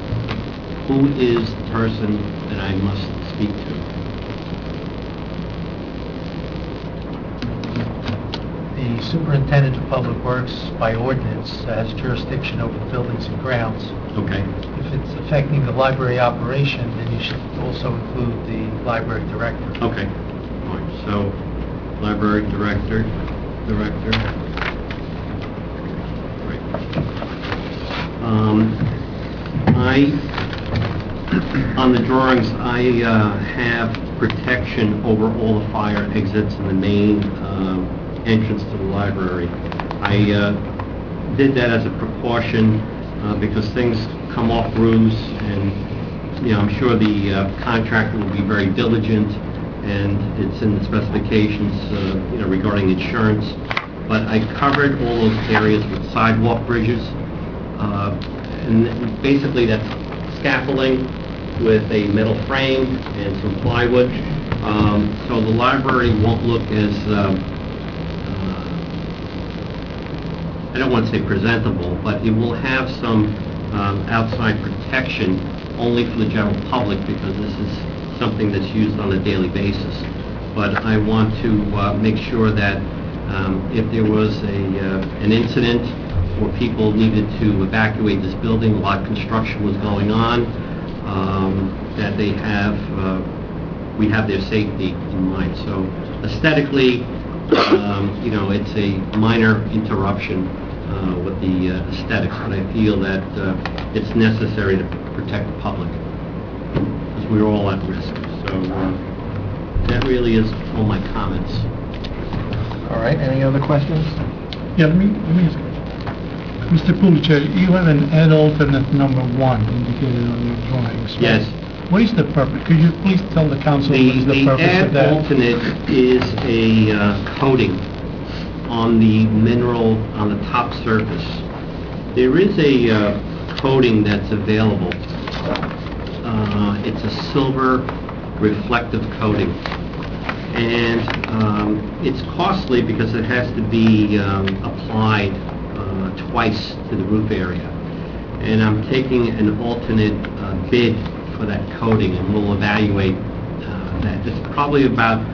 Speaker 9: who is the person that I must speak to?
Speaker 5: The superintendent of public works, by ordinance, has jurisdiction over buildings and grounds.
Speaker 9: Okay.
Speaker 5: If it's affecting the library operation, then you should also include the library director.
Speaker 9: Okay. All right. So, library director. Right. On the drawings, I have protection over all the fire exits and the main entrance to the library. I did that as a precaution because things come off roofs, and I'm sure the contractor will be very diligent, and it's in the specifications regarding insurance. But I covered all those areas with sidewalk bridges, and basically that's scaffolding with a metal frame and some plywood, so the library won't look as I don't want to say presentable, but it will have some outside protection only for the general public, because this is something that's used on a daily basis. But I want to make sure that if there was an incident or people needed to evacuate this building, a lot of construction was going on, that we have their safety in mind. So aesthetically, it's a minor interruption with the aesthetics, but I feel that it's necessary to protect the public, because we're all at risk. So that really is all my comments.
Speaker 1: All right, any other questions?
Speaker 8: Yeah, let me ask. Mr. Pulice, you have an ad alternate number 1 indicated on your drawings, right?
Speaker 9: Yes.
Speaker 8: What is the purpose? Could you please tell the council what is the purpose of
Speaker 9: ad
Speaker 8: that?
Speaker 9: alternate is a coating on the mineral on the top surface. There is a coating that's available. It's a silver reflective coating, and it's costly because it has to be applied twice to the roof area. And I'm taking an alternate bid for that coating, and we'll evaluate that. It's probably about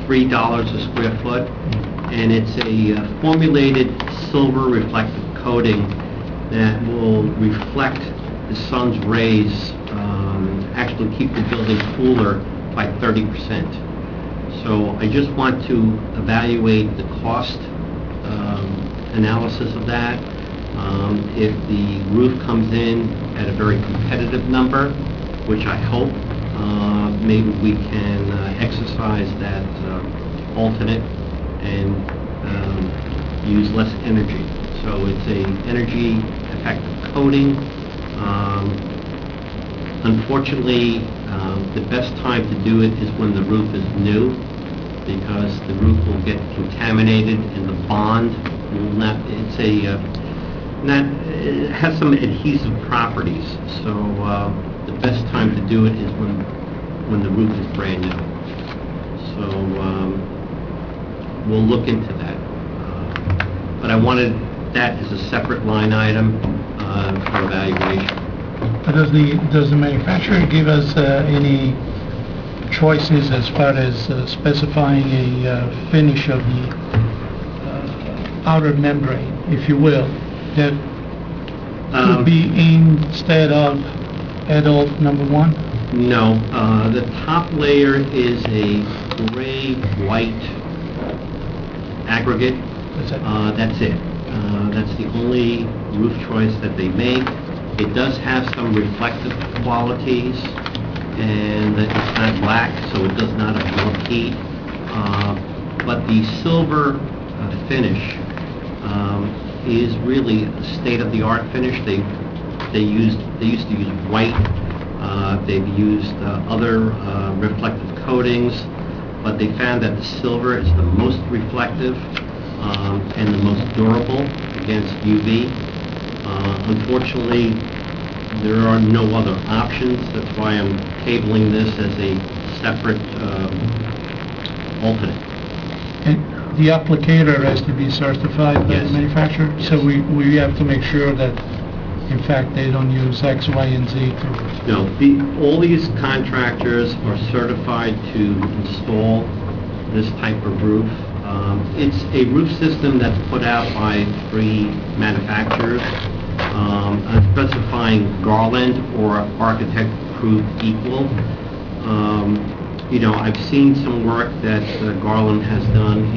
Speaker 9: $3 a square foot, and it's a formulated silver reflective coating that will reflect the sun's rays, actually keep the building cooler by 30%. So I just want to evaluate the cost analysis of that. If the roof comes in at a very competitive number, which I hope, maybe we can exercise that alternate and use less energy. So it's a energy effective coating. Unfortunately, the best time to do it is when the roof is new, because the roof will get contaminated and the bond will not, it has some adhesive properties. So the best time to do it is when the roof is brand new. So we'll look into that. But I wanted that as a separate line item for evaluation.
Speaker 8: Does the manufacturer give us any choices as far as specifying a finish of the outer membrane, if you will, that could be instead of adult number 1?
Speaker 9: No, the top layer is a gray-white aggregate.
Speaker 8: Is that-
Speaker 9: That's it. That's the only roof choice that they make. It does have some reflective qualities, and it's not black, so it does not absorb heat. But the silver finish is really a state-of-the-art finish. They used to use white. They've used other reflective coatings, but they found that the silver is the most reflective and the most durable against UV. Unfortunately, there are no other options. That's why I'm tabling this as a separate alternate.
Speaker 8: And the applicator has to be certified by the
Speaker 9: Yes.
Speaker 8: manufacturer? So
Speaker 9: Yes.
Speaker 8: we have to make sure that, in fact, they don't use X, Y, and Z to...
Speaker 9: No, all these contractors are certified to install this type of roof. It's a roof system that's put out by 3 manufacturers. I'm specifying Garland or architect-approved equal. I've seen some work that Garland has done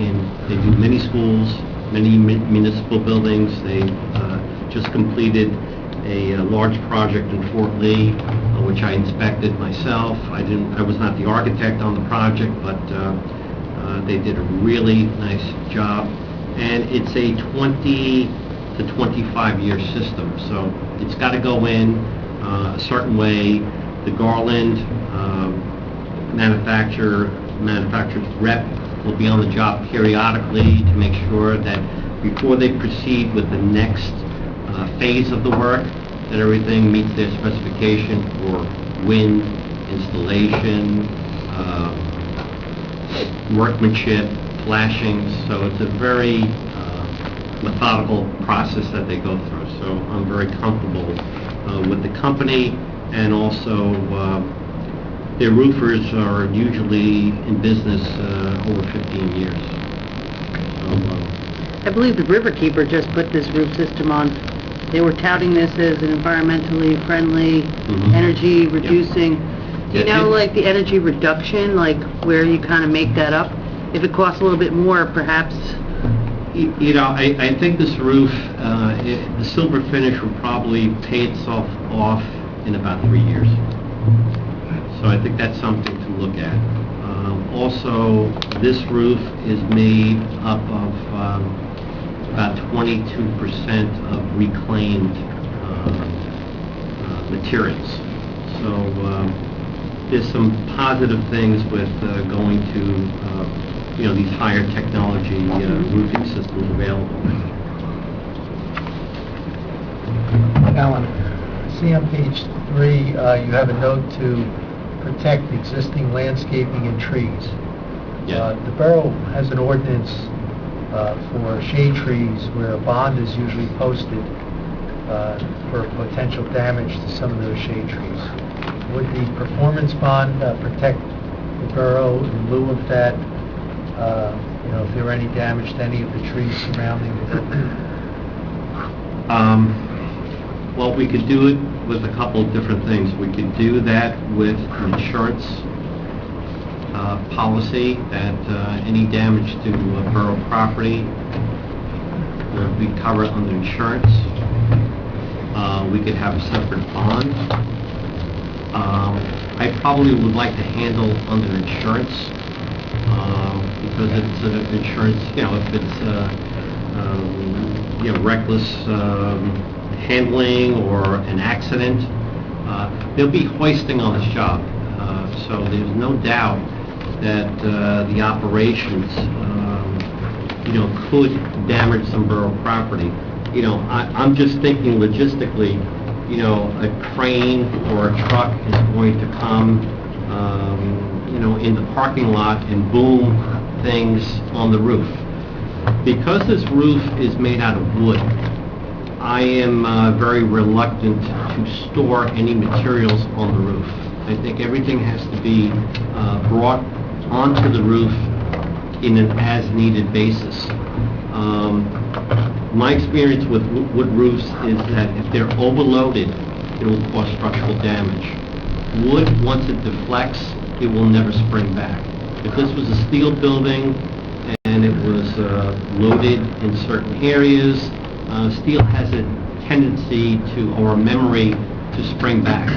Speaker 9: they do many schools, many municipal buildings. They just completed a large project in Fort Lee, which I inspected myself. I was not the architect on the project, but they did a really nice job. And it's a 20 to 25-year system, so it's got to go in a certain way. The Garland manufacturer's rep will be on the job periodically to make sure that before they proceed with the next phase of the work, that everything meets their specification for wind, installation, workmanship, flashings. So it's a very methodical process that they go through. So I'm very comfortable with the company, and also their roofers are usually in business over 15 years. So,
Speaker 7: I believe the Riverkeeper just put this roof system on. They were touting this as an environmentally friendly,
Speaker 9: Mhm.
Speaker 7: energy reducing. Do you
Speaker 9: Yeah,
Speaker 7: know,
Speaker 9: it-
Speaker 7: like, the energy reduction, like, where you kind of make that up? If it costs a little bit more, perhaps,
Speaker 9: I think this roof, the silver finish will probably pay itself off in about 3 years. So I think that's something to look at. Also, this roof is made up of about 22% of reclaimed materials. So there's some positive things with going to these higher technology roofing systems available.
Speaker 5: Alan, see on page 3, you have a note to protect existing landscaping and trees.
Speaker 9: Yeah.
Speaker 5: The borough has an ordinance for shade trees where a bond is usually posted for potential damage to some of those shade trees. Would the performance bond protect the borough in lieu of that, if there were any damage to any of the trees surrounding the building?
Speaker 9: Well, we could do it with a couple of different things. We could do that with an insurance policy, that any damage to borough property would be covered under insurance. We could have a separate bond. I probably would like to handle under insurance, because it's insurance, if it's reckless handling or an accident, they'll be hoisting on this job. So there's no doubt that the operations, could damage some borough property. I'm just thinking logistically, a crane or a truck is going to come, in the parking lot and boom things on the roof. Because this roof is made out of wood, I am very reluctant to store any materials on the roof. I think everything has to be brought onto the roof in an as-needed basis. My experience with wood roofs is that if they're overloaded, it will cause structural damage. Wood, once it deflects, it will never spring back. If this was a steel building and it was loaded in certain areas, steel has a tendency to, or a memory to spring back.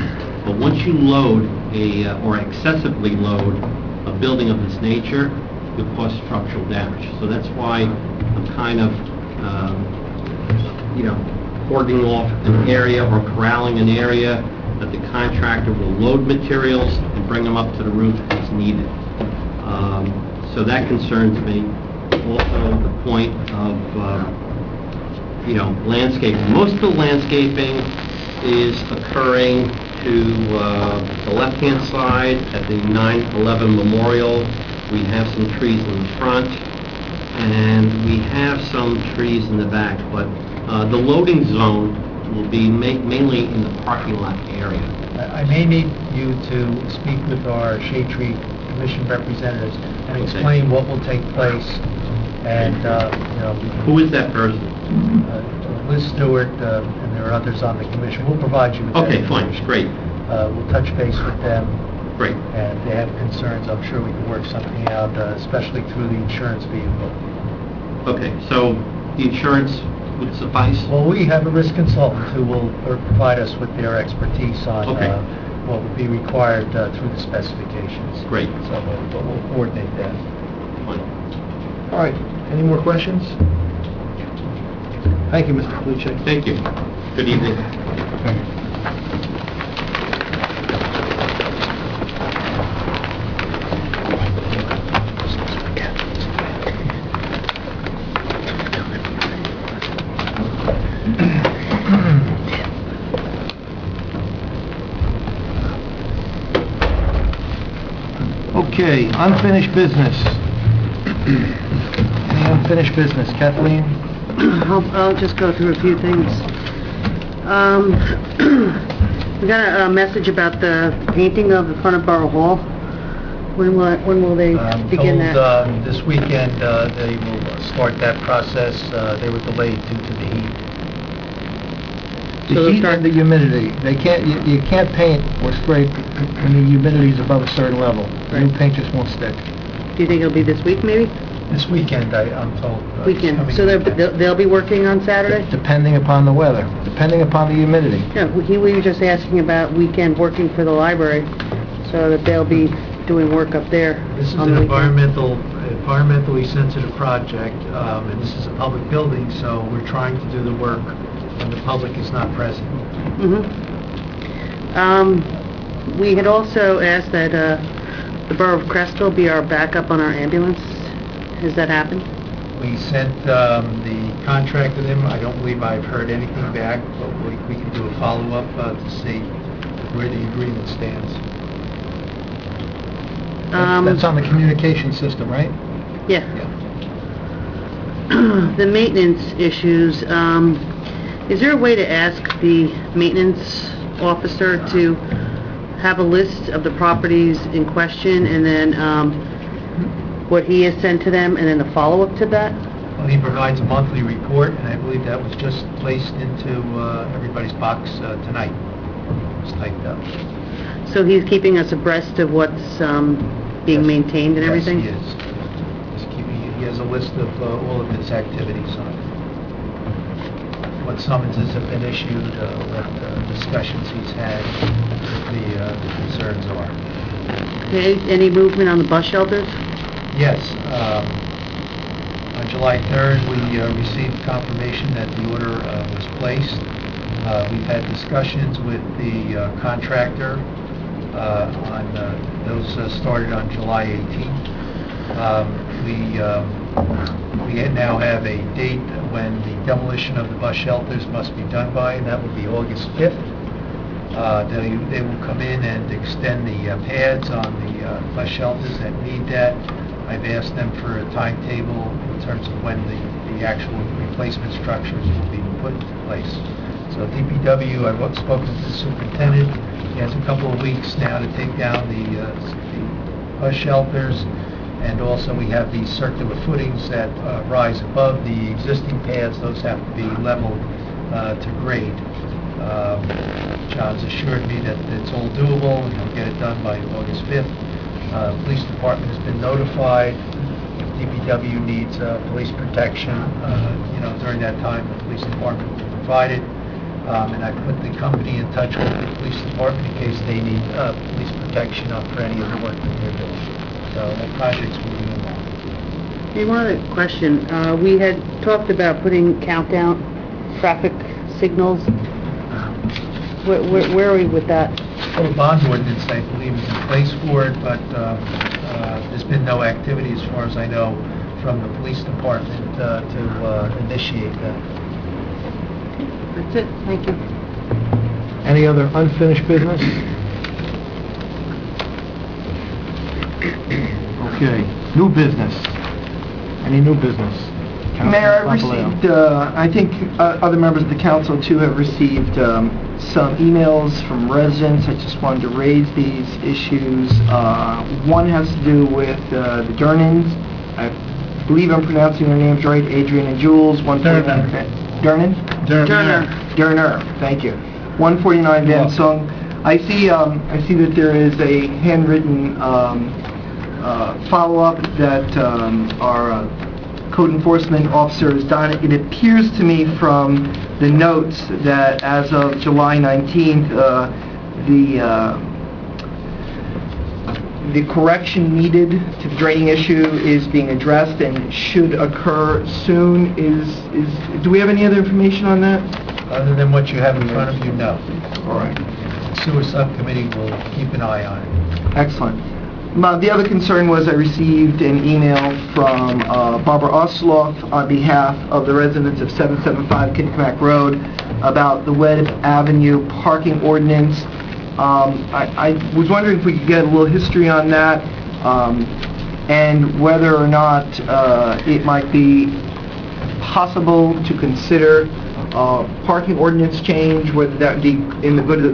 Speaker 9: But once you load or excessively load a building of this nature, you'll cause structural damage. So that's why I'm kind of, cordoning off an area or corralling an area that the contractor will load materials and bring them up to the roof as needed. So that concerns me. Also, the point of, landscaping. Most of the landscaping is occurring to the left-hand side at the 9/11 Memorial. We have some trees in the front, and we have some trees in the back, but the loading zone will be mainly in the parking lot area.
Speaker 5: I may need you to speak with our Shade Tree Commission representatives and explain what will take place, and,
Speaker 9: Who is that person?
Speaker 5: Liz Stewart, and there are others on the commission. We'll provide you with that
Speaker 9: Okay, fine,
Speaker 5: information.
Speaker 9: great,
Speaker 5: We'll touch base with them,
Speaker 9: great.
Speaker 5: and if they have concerns, I'm sure we can work something out, especially through the insurance vehicle.
Speaker 9: Okay, so the insurance would suffice?
Speaker 5: Well, we have a risk consultant who will provide us with their expertise on
Speaker 9: Okay.
Speaker 5: what would be required through the specifications.
Speaker 9: Great.
Speaker 5: So we'll coordinate that.
Speaker 9: Fine.
Speaker 1: All right, any more questions? Thank you, Mr. Palucci.
Speaker 9: Thank you. Good evening.
Speaker 1: Okay, unfinished business. Any unfinished business? Kathleen?
Speaker 7: I'll just go through a few things. We got a message about the painting of the front of Borough Hall. When will they begin that?
Speaker 5: Told this weekend they will start that process. They were delayed due to the heat.
Speaker 7: So
Speaker 1: The
Speaker 7: they'll
Speaker 1: heat
Speaker 7: start-
Speaker 1: and the humidity. They can't, you can't paint or spray when the humidity is above a certain level. New
Speaker 7: Right.
Speaker 1: paint just won't stick.
Speaker 7: Do you think it'll be this week, maybe?
Speaker 5: This weekend, I'm told. this
Speaker 7: Weekend.
Speaker 5: coming
Speaker 7: So
Speaker 5: weekend.
Speaker 7: they'll be working on Saturday?
Speaker 1: Depending upon the weather, depending upon the humidity.
Speaker 7: Yeah, we were just asking about weekend working for the library, so that they'll be doing work up there
Speaker 5: This is
Speaker 7: on
Speaker 5: an
Speaker 7: the weekend.
Speaker 5: environmentally sensitive project, and this is a public building, so we're trying to do the work when the public is not present.
Speaker 7: We had also asked that the Borough of Crestville be our backup on our ambulance. Has that happened?
Speaker 5: We sent the contract to them. I don't believe I've heard anything back, but we can do a follow-up to see where the agreement stands.
Speaker 1: That's on the communication system, right?
Speaker 7: Yeah. The maintenance issues, is there a way to ask the maintenance officer to have a list of the properties in question, and then what he has sent to them, and then the follow-up to that?
Speaker 5: Well, he provides a monthly report, and I believe that was just placed into everybody's box tonight. It's typed up.
Speaker 7: So he's keeping us abreast of what's being
Speaker 5: Yes.
Speaker 7: maintained and everything?
Speaker 5: Yes, he is. He has a list of all of his activities on it. What summonses have been issued, what discussions he's had, what the concerns are.
Speaker 7: Okay, any movement on the bus shelters?
Speaker 5: Yes, on July 3rd, we received confirmation that the order was placed. We've had discussions with the contractor on those started on July 18th. We now have a date when the demolition of the bus shelters must be done by, and that will be August 5th. They will come in and extend the pads on the bus shelters that need that. I've asked them for a timetable in terms of when the actual replacement structures will be put into place. So DPW, I've spoken to the superintendent. He has a couple of weeks now to take down the bus shelters, and also we have these circular footings that rise above the existing pads. Those have to be leveled to grade. John's assured me that it's all doable, and he'll get it done by August 5th. Police department has been notified. DPW needs police protection, during that time, the police department will provide it. And I put the company in touch with the police department in case they need police protection for any of the work that they're doing. So that project's moving along.
Speaker 7: Hey, one other question. We had talked about putting countdown traffic signals. Where are we with that?
Speaker 5: Well, the bond ordinance, I believe, is in place for it, but there's been no activity, as far as I know, from the police department to initiate that.
Speaker 7: That's it. Thank you.
Speaker 1: Any other unfinished business? Okay, new business. Any new business?
Speaker 6: Mayor, I
Speaker 1: Councilman
Speaker 6: received, I think other members of the council too have received some emails from residents. I just wanted to raise these issues. One has to do with the Durnans. I believe I'm pronouncing their names right, Adrian and Jules. Durnan? Durner, thank you. 149 Van Sung. I see that there is a handwritten follow-up that our code enforcement officer has done. It appears to me from the notes that as of July 19th, the correction needed to the draining issue is being addressed and should occur soon. Do we have any other information on that?
Speaker 5: Other than what you have in front of you, no.
Speaker 6: All right.
Speaker 5: The sewer subcommittee will keep an eye on it.
Speaker 6: Excellent. The other concern was I received an email from Barbara Osloff on behalf of the residents of 775 Knickermack Road about the Webb Avenue parking ordinance. I was wondering if we could get a little history on that and whether or not it might be possible to consider parking ordinance change, whether that be in the good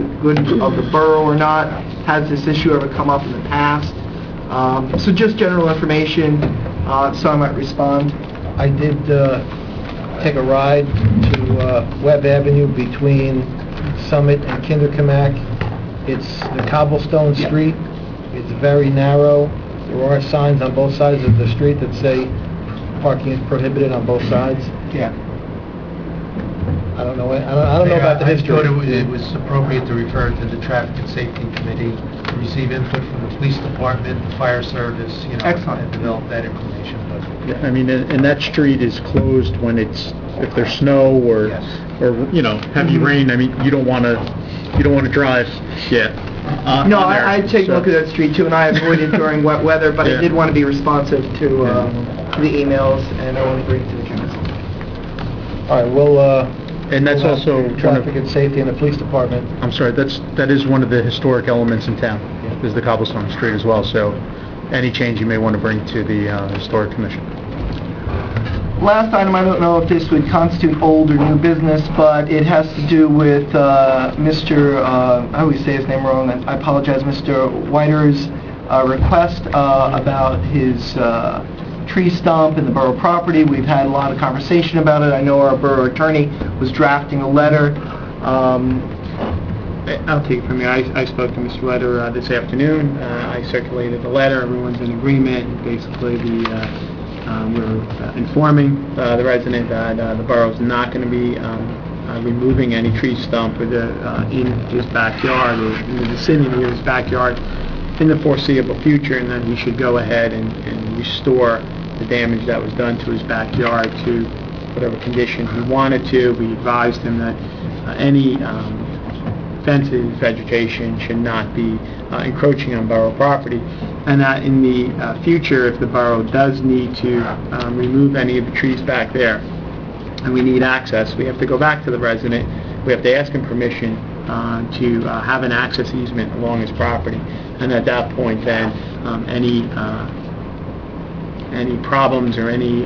Speaker 6: of the borough or not. Has this issue ever come up in the past? So just general information, so I might respond.
Speaker 1: I did take a ride to Webb Avenue between Summit and Kinderkamak. It's the cobblestone street. It's very narrow. There are signs on both sides of the street that say parking is prohibited on both sides.
Speaker 6: Yeah.
Speaker 1: I don't know about the history.
Speaker 5: I thought it was appropriate to refer to the Traffic and Safety Committee to receive input from the police department, the fire service,
Speaker 6: Excellent.
Speaker 5: and develop that information. But
Speaker 4: Yeah, I mean, and that street is closed when if there's snow or,
Speaker 5: Yes.
Speaker 4: heavy rain. I mean, you don't want to drive,
Speaker 6: No,
Speaker 4: on there,
Speaker 6: I take a look
Speaker 4: so.
Speaker 6: at that street too, and I avoid it during wet weather, but I
Speaker 4: Yeah.
Speaker 6: did want to be responsive to the emails, and I want to bring it to the council.
Speaker 1: All right, we'll...
Speaker 4: And that's
Speaker 1: we'll
Speaker 4: also
Speaker 1: have
Speaker 4: one
Speaker 1: Traffic
Speaker 4: of,
Speaker 1: and Safety and the Police Department.
Speaker 4: I'm sorry, that is one of the historic elements in town, is the cobblestone street as well, so any change you may want to bring to the Historic Commission.
Speaker 6: Last item, I don't know if this would constitute old or new business, but it has to do with Mr., I always say his name wrong, I apologize, Mr. Whiter's request about his tree stump in the borough property. We've had a lot of conversation about it. I know our borough attorney was drafting a letter. I'll take it from here. I spoke to Mr. Letter this afternoon. I circulated the letter. Everyone's in agreement. Basically, we're informing the resident that the borough's not going to be removing any tree stump in his backyard or in the vicinity of his backyard in the foreseeable future, and then he should go ahead and restore the damage that was done to his backyard to whatever condition he wanted to. We advised him that any fences, vegetation should not be encroaching on borough property, and that in the future, if the borough does need to remove any of the trees back there, and we need access, we have to go back to the resident, we have to ask him permission to have an access easement along his property, and at that point then any problems or any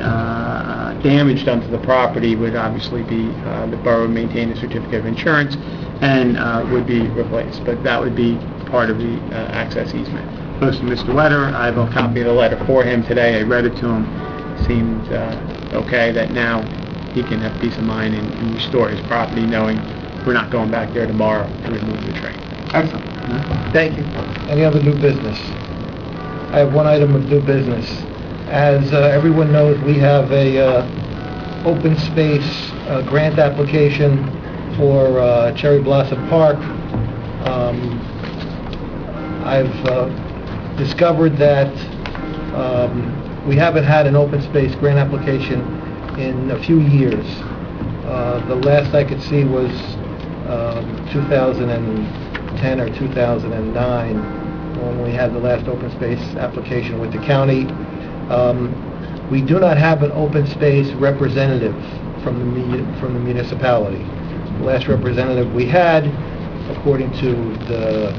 Speaker 6: damage done to the property would obviously be the borough would maintain a certificate of insurance and would be replaced, but that would be part of the access easement. Close to Mr. Letter, I have a copy of the letter for him today. I read it to him. Seemed okay that now he can have peace of mind and restore his property, knowing we're not going back there tomorrow to remove the tree. Excellent. Thank you.
Speaker 1: Any other new business? I have one item of new business. As everyone knows, we have a open space grant application for Cherry Blossom Park. I've discovered that we haven't had an open space grant application in a few years. The last I could see was 2010 or 2009, when we had the last open space application with the county. We do not have an open space representative from the municipality. The last representative we had, according to the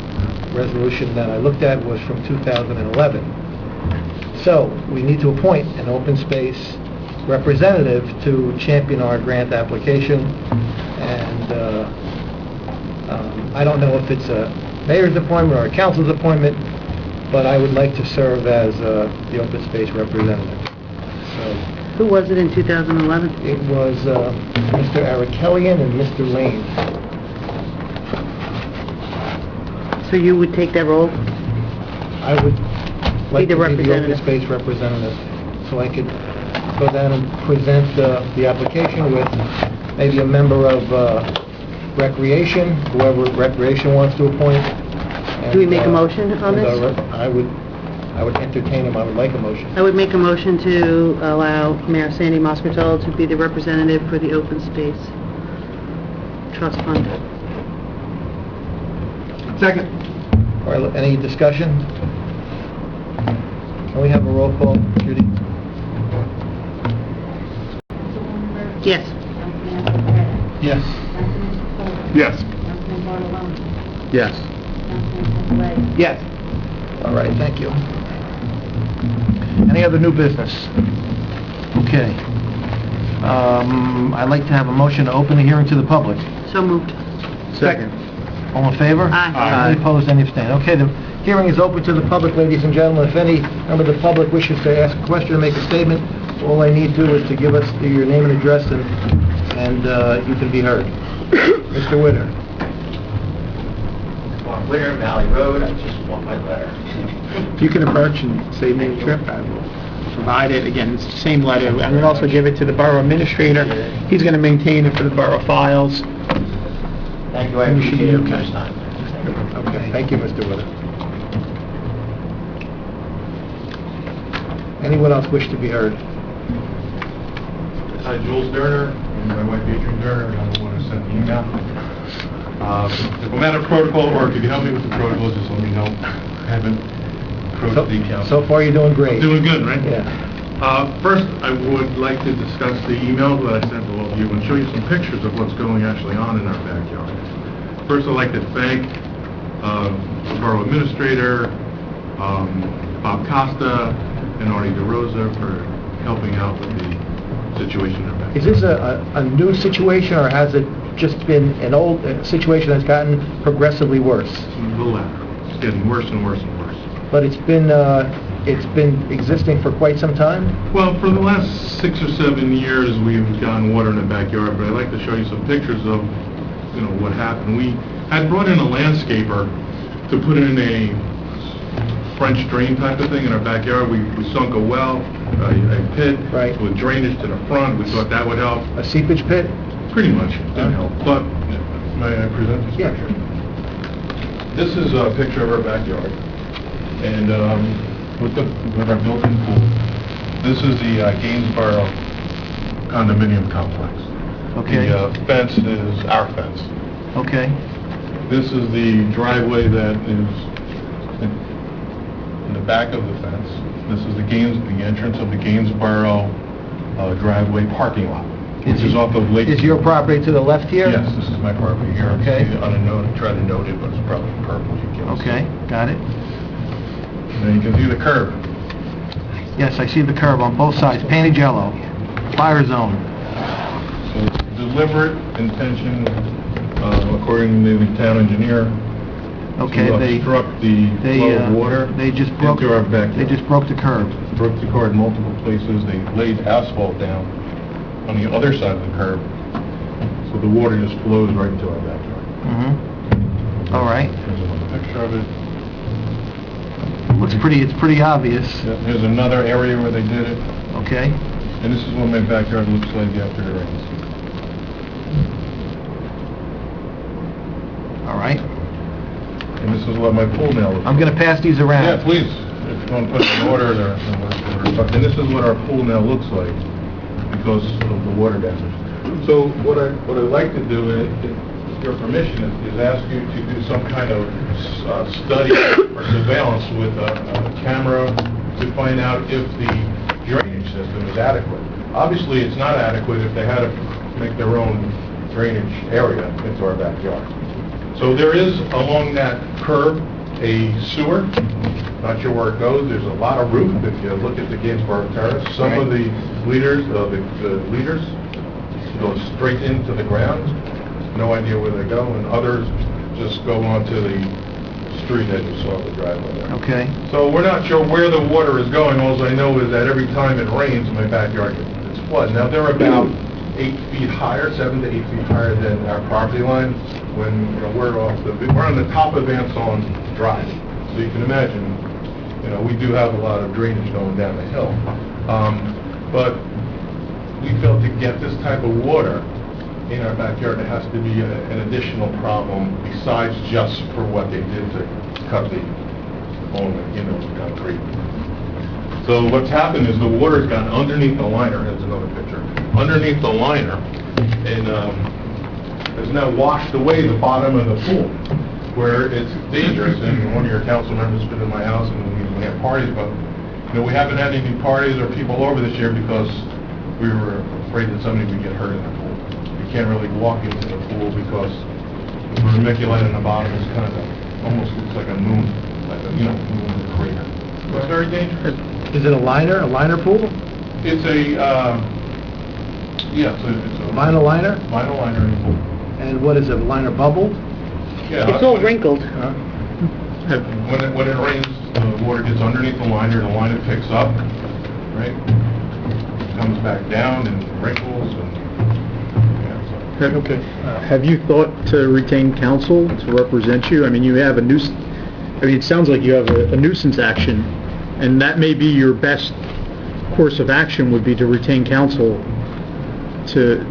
Speaker 1: resolution that I looked at, was from 2011. So we need to appoint an open space representative to champion our grant application, and I don't know if it's a mayor's appointment or a council's appointment, but I would like to serve as the open space representative. So
Speaker 7: Who was it in 2011?
Speaker 1: it was Mr. Arakelian and Mr. Lane.
Speaker 7: So you would take that role?
Speaker 1: I would like
Speaker 7: Be
Speaker 1: to
Speaker 7: the
Speaker 1: be the open
Speaker 7: representative.
Speaker 1: space representative, so I could go down and present the application with maybe a member of Recreation, whoever Recreation wants to appoint.
Speaker 7: Do we
Speaker 1: and,
Speaker 7: make a motion on
Speaker 1: and,
Speaker 7: this?
Speaker 1: I would entertain him, I would like a motion.
Speaker 7: I would make a motion to allow Mayor Sandy Moscardello to be the representative for the Open Space Trust Fund.
Speaker 6: Second.
Speaker 1: All right, any discussion? Can we have a roll call, Judy?
Speaker 2: Councilwoman Bergen.
Speaker 7: Yes.
Speaker 2: Councilman Paqueta.
Speaker 1: Yes.
Speaker 2: Councilman Paul.
Speaker 10: Yes.
Speaker 2: Councilman Bartoloni.
Speaker 4: Yes.
Speaker 2: Councilman Castellano.
Speaker 6: Yes.
Speaker 1: All right, thank you. Any other new business? Okay. I'd like to have a motion to open the hearing to the public.
Speaker 7: So moved.
Speaker 4: Second.
Speaker 1: All in favor?
Speaker 7: Aye.
Speaker 1: Any opposed, any abstained? Okay, the hearing is open to the public, ladies and gentlemen. If any member of the public wishes to ask a question or make a statement, all I need to do is to give us your name and address, and you can be heard. Mr. Witter.
Speaker 5: On Winter Valley Road, I just want my letter.
Speaker 3: If you can approach and say name and trip, I will provide it. Again, it's the same letter. I'm going to also give it to the borough administrator. He's going to maintain it for the borough files.
Speaker 5: Thank you, I
Speaker 3: You should
Speaker 5: appreciate
Speaker 3: be
Speaker 5: it.
Speaker 3: okay.
Speaker 5: First time.
Speaker 1: Okay, thank you, Mr. Witter. Anyone else wish to be heard?
Speaker 11: Hi, Jules Derner, and my wife Adrian Derner, and I'm the one who sent the email. If I'm out of protocol, or if you can help me with the protocol, just let me know. I haven't approached the account.
Speaker 1: So far, you're doing great.
Speaker 11: Doing good, right?
Speaker 1: Yeah.
Speaker 11: First, I would like to discuss the email that I sent to all of you and show you some pictures of what's going actually on in our backyard. First, I'd like to thank the Borough Administrator, Bob Costa, and Artie DeRosa for helping out with the situation in our backyard.
Speaker 1: Is this a new situation, or has it just been an old situation that's gotten progressively worse?
Speaker 11: The latter. It's getting worse and worse and worse.
Speaker 1: But it's been existing for quite some time?
Speaker 11: Well, for the last 6 or 7 years, we've gotten water in the backyard, but I'd like to show you some pictures of, what happened. We had brought in a landscaper to put in a French drain type of thing in our backyard. We sunk a well, a pit,
Speaker 1: Right.
Speaker 11: with drainage to the front. We thought that would help.
Speaker 1: A seepage pit?
Speaker 11: Pretty much, didn't help. But, may I present this
Speaker 1: Yeah.
Speaker 11: picture? This is a picture of our backyard. And with our built-in pool. This is the Gainsborough condominium complex.
Speaker 1: Okay.
Speaker 11: The fence is our fence.
Speaker 1: Okay.
Speaker 11: This is the driveway that is in the back of the fence. This is the entrance of the Gainsborough driveway parking lot, which is off of Lake.
Speaker 1: Is your property to the left here?
Speaker 11: Yes, this is my property here.
Speaker 1: Okay.
Speaker 11: Try to note it, but it's probably purple. You can't see.
Speaker 1: Okay, got it.
Speaker 11: And you can see the curb.
Speaker 1: Yes, I see the curb on both sides, painted yellow. Fire zone.
Speaker 11: So it's deliberate intention, according to the town engineer,
Speaker 1: Okay,
Speaker 11: to
Speaker 1: they
Speaker 11: obstruct the flow of water
Speaker 1: they just broke
Speaker 11: into our backyard.
Speaker 1: They just broke the curb.
Speaker 11: Broke the curb in multiple places. They laid asphalt down on the other side of the curb, so the water just flows right into our backyard.
Speaker 1: Mm-hmm. All right.
Speaker 11: Here's another picture of it.
Speaker 1: it's pretty obvious,
Speaker 11: There's another area where they did it,
Speaker 1: okay?
Speaker 11: and this is what my backyard looks like after the rains.
Speaker 1: All right.
Speaker 11: And this is what my pool now looks like.
Speaker 1: I'm gonna pass these around.
Speaker 11: Yeah, please, if you want to put it in order there. And this is what our pool now looks like because of the water damage. So what I'd like to do, with your permission, is ask you to do some kind of study or surveillance with a camera to find out if the drainage system is adequate. Obviously, it's not adequate if they had to make their own drainage area into our backyard. So there is, along that curb, a sewer. Not sure where it goes. There's a lot of roof if you look at the Gainsborough Terrace. Some of the leaders, the leaders go straight into the ground. No idea where they go. And others just go onto the street that you saw the driveway there.
Speaker 1: Okay.
Speaker 11: So we're not sure where the water is going. All I know is that every time it rains, my backyard gets flooded. Now, they're about 8 feet higher, 7 to 8 feet higher than our property line. When we're on the top of Anson Drive, so you can imagine, we do have a lot of drainage going down the hill. But we felt to get this type of water in our backyard, there has to be an additional problem besides just for what they did to cut the concrete. So what's happened is the water's gone underneath the liner. Here's another picture. Underneath the liner, and has now washed away the bottom of the pool, where it's dangerous. And one of your council members has been in my house, and we have parties, but we haven't had any parties or people over this year because we were afraid that somebody would get hurt in the pool. You can't really walk into the pool because the vermiculite in the bottom is kind of almost looks like a moon, like a moon crater. So it's very dangerous.
Speaker 1: Is it a liner pool?
Speaker 11: It's a it's a
Speaker 1: Vinyl liner?
Speaker 11: Vinyl liner in the pool.
Speaker 1: And what is it, liner bubbled?
Speaker 11: Yeah.
Speaker 7: It's all wrinkled.
Speaker 11: When it rains, the water gets underneath the liner picks up, right? Comes back down and wrinkles and,
Speaker 3: Okay.
Speaker 4: Have you thought to retain counsel to represent you? I mean, you have it sounds like you have a nuisance action, and that may be your best course of action would be to retain counsel to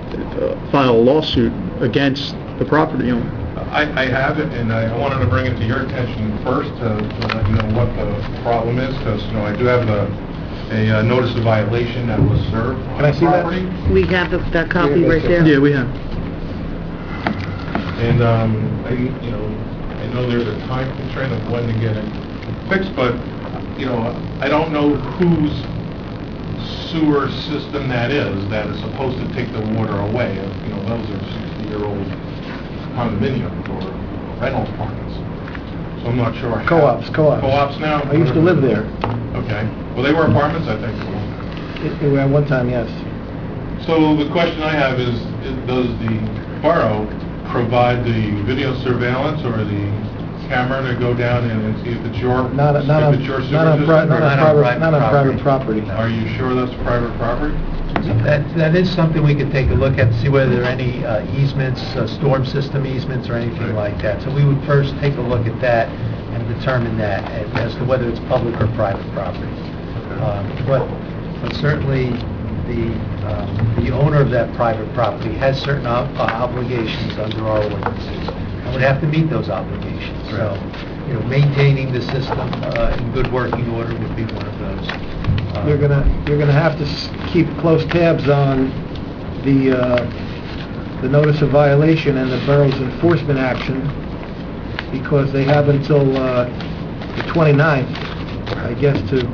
Speaker 4: file a lawsuit against the property owner.
Speaker 11: I have it, and I wanted to bring it to your attention first to let you know what the problem is, because, I do have a notice of violation that was served on the property.
Speaker 7: We have that copy right there.
Speaker 4: Yeah, we have.
Speaker 11: And, I know there's a time constraint of when to get it fixed, but, I don't know whose sewer system that is supposed to take the water away. Those are 60-year-old condominiums or rental apartments. So I'm not sure.
Speaker 1: Co-ops.
Speaker 11: Co-ops now?
Speaker 1: I used to live there.
Speaker 11: Okay. Well, they were apartments, I think, for a long time.
Speaker 1: At one time, yes.
Speaker 11: So the question I have is does the borough provide the video surveillance or the camera to go down and see if it's your
Speaker 1: Not on private property.
Speaker 11: Are you sure that's private property?
Speaker 5: That is something we could take a look at, see whether there are any easements, storm system easements or anything like that. So we would first take a look at that and determine that as to whether it's public or private property. But certainly the owner of that private property has certain obligations under our ordinances and would have to meet those obligations. So, maintaining the system in good working order would be one of those.
Speaker 1: You're gonna have to keep close tabs on the notice of violation and the borough's enforcement action, because they have until the 29th, I guess, to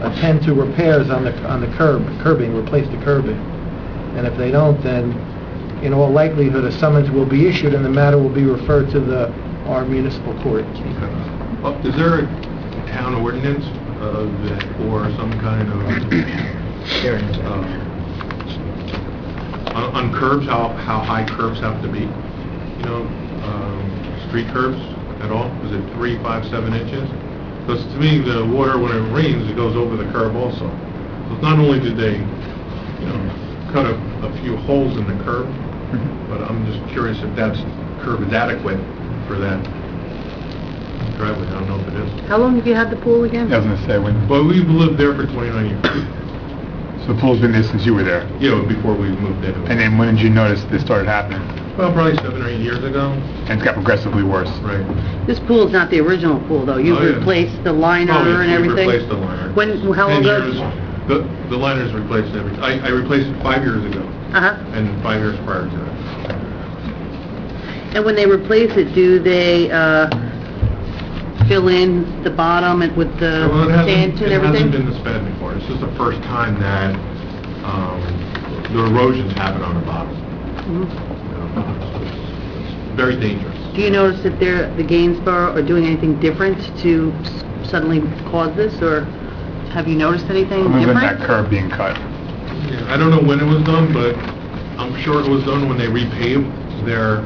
Speaker 1: attend to repairs on the curbing, replace the curbing. And if they don't, then in all likelihood a summons will be issued and the matter will be referred to our municipal court.
Speaker 11: Okay. Is there a town ordinance or some kind of on curbs, how high curbs have to be? Street curbs at all? Is it 3, 5, 7 inches? Because to me, the water, when it rains, it goes over the curb also. So not only did they, cut a few holes in the curb, but I'm just curious if that curb is adequate for that. driveway, I don't know if it is.
Speaker 7: How long have you had the pool again?
Speaker 10: I was gonna say, when,
Speaker 11: Well, we've lived there for 29 years.
Speaker 10: so the pool's been there since you were there?
Speaker 11: Yeah, before we moved in.
Speaker 10: And then when did you notice this started happening?
Speaker 11: Well, probably 7 or 8 years ago.
Speaker 10: And it's got progressively worse?
Speaker 11: Right.
Speaker 7: This pool's not the original pool, though. You've
Speaker 11: Oh, yeah.
Speaker 7: replaced the liner
Speaker 11: Oh, yes,
Speaker 7: and
Speaker 11: we
Speaker 7: everything?
Speaker 11: replaced the liner.
Speaker 7: When, how
Speaker 11: 10
Speaker 7: long ago?
Speaker 11: years, the liner's replaced everything. I replaced it 5 years ago,
Speaker 7: Uh-huh.
Speaker 11: and 5 years prior to that.
Speaker 7: And when they replace it, do they, fill in the bottom and with the
Speaker 11: Well, it
Speaker 7: sand and
Speaker 11: hasn't
Speaker 7: everything?
Speaker 11: been this bad before. This is the first time that the erosion's happened on the bottom.
Speaker 7: Mhm.
Speaker 11: It's very dangerous.
Speaker 7: Do you notice that the Gainsborough are doing anything different to suddenly cause this, or have you noticed anything
Speaker 10: Other than
Speaker 7: different?
Speaker 10: that curb being cut?
Speaker 11: Yeah, I don't know when it was done, but I'm sure it was done when they repaved their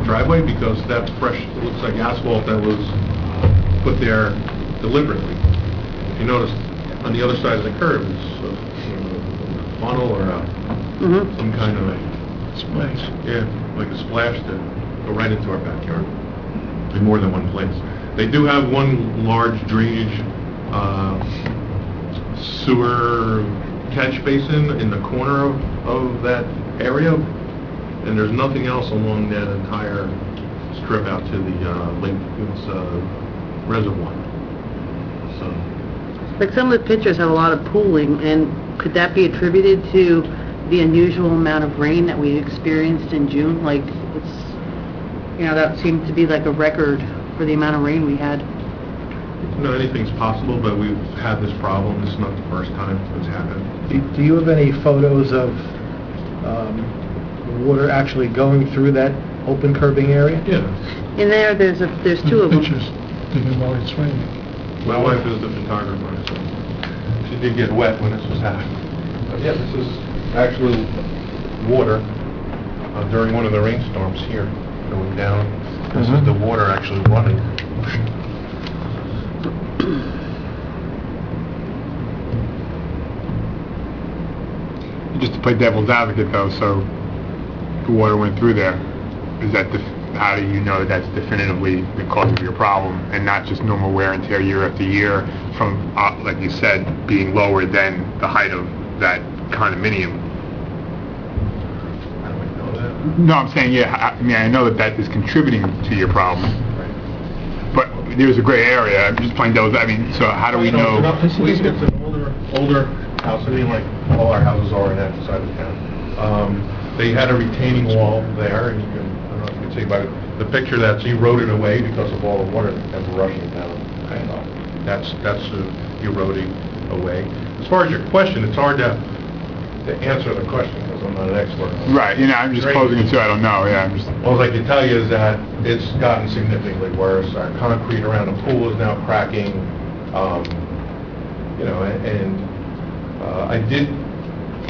Speaker 11: driveway, because that's fresh, it looks like asphalt that was put there deliberately. If you notice, on the other side of the curb is a funnel or
Speaker 7: Mhm.
Speaker 11: some kind of a... Splash. Yeah, like a splash to go right into our backyard, in more than one place. They do have one large drainage sewer catch basin in the corner of that area, and there's nothing else along that entire strip out to the reservoir. So,
Speaker 7: Like, some of the pictures have a lot of pooling, and could that be attributed to the unusual amount of rain that we experienced in June? Like, that seemed to be like a record for the amount of rain we had.
Speaker 11: anything's possible, but we've had this problem. It's not the first time it's happened.
Speaker 1: Do you have any photos of water actually going through that open curbing area?
Speaker 11: Yeah.
Speaker 7: In there's two of them.
Speaker 8: Pictures, even while it's raining.
Speaker 11: My wife is the photographer, so she did get wet when this was happening. But yeah, this is actually water during one of the rainstorms here going down. This is the water actually running.
Speaker 10: Just to play devil's advocate though, so the water went through there, is that, how do you know that that's definitively the cause of your problem, and not just normal wear and tear year after year from, like you said, being lower than the height of that condominium?
Speaker 11: I don't know that.
Speaker 10: No, I'm saying, yeah, I mean, I know that is contributing to your problem, but there's a gray area, I'm just playing devil's, I mean, so how do we know?
Speaker 11: It's an older house, I mean, like all our houses are in that side of town. They had a retaining wall there, and I don't know if you can see by the picture that's eroded away because of all the water that was rushing down. And that's eroding away. As far as your question, it's hard to answer the question because I'm not an expert.
Speaker 10: Right, I'm just posing it too, I don't know, yeah, I'm just...
Speaker 11: All I can tell you is that it's gotten significantly worse. Our concrete around the pool is now cracking, I did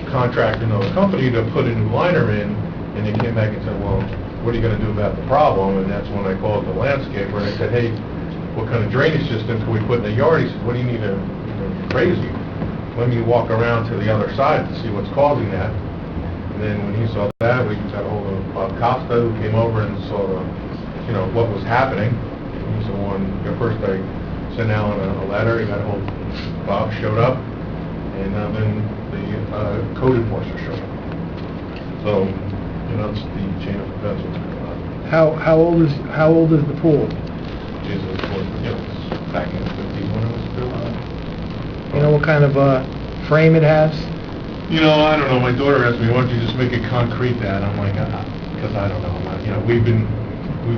Speaker 11: contract another company to put a new liner in, and they came back and said, well, what are you going to do about the problem? And that's when I called the landscaper, and I said, hey, what kind of drainage system can we put in the yard? He said, what do you need to, you're crazy. Let me walk around to the other side to see what's causing that. And then when he saw that, we got a hold of Bob Costa, who came over and saw what was happening. He said, well, first I sent Alan a letter, he got a hold, Bob showed up, and then the code enforcer showed up. So, it's the chain of events what's going on.
Speaker 1: How old is the pool?
Speaker 11: Jesus, it's back in the 50s when it was built.
Speaker 1: You know what kind of frame it has?
Speaker 11: I don't know. My daughter asked me, why don't you just make it concrete that? I'm like, because I don't know. We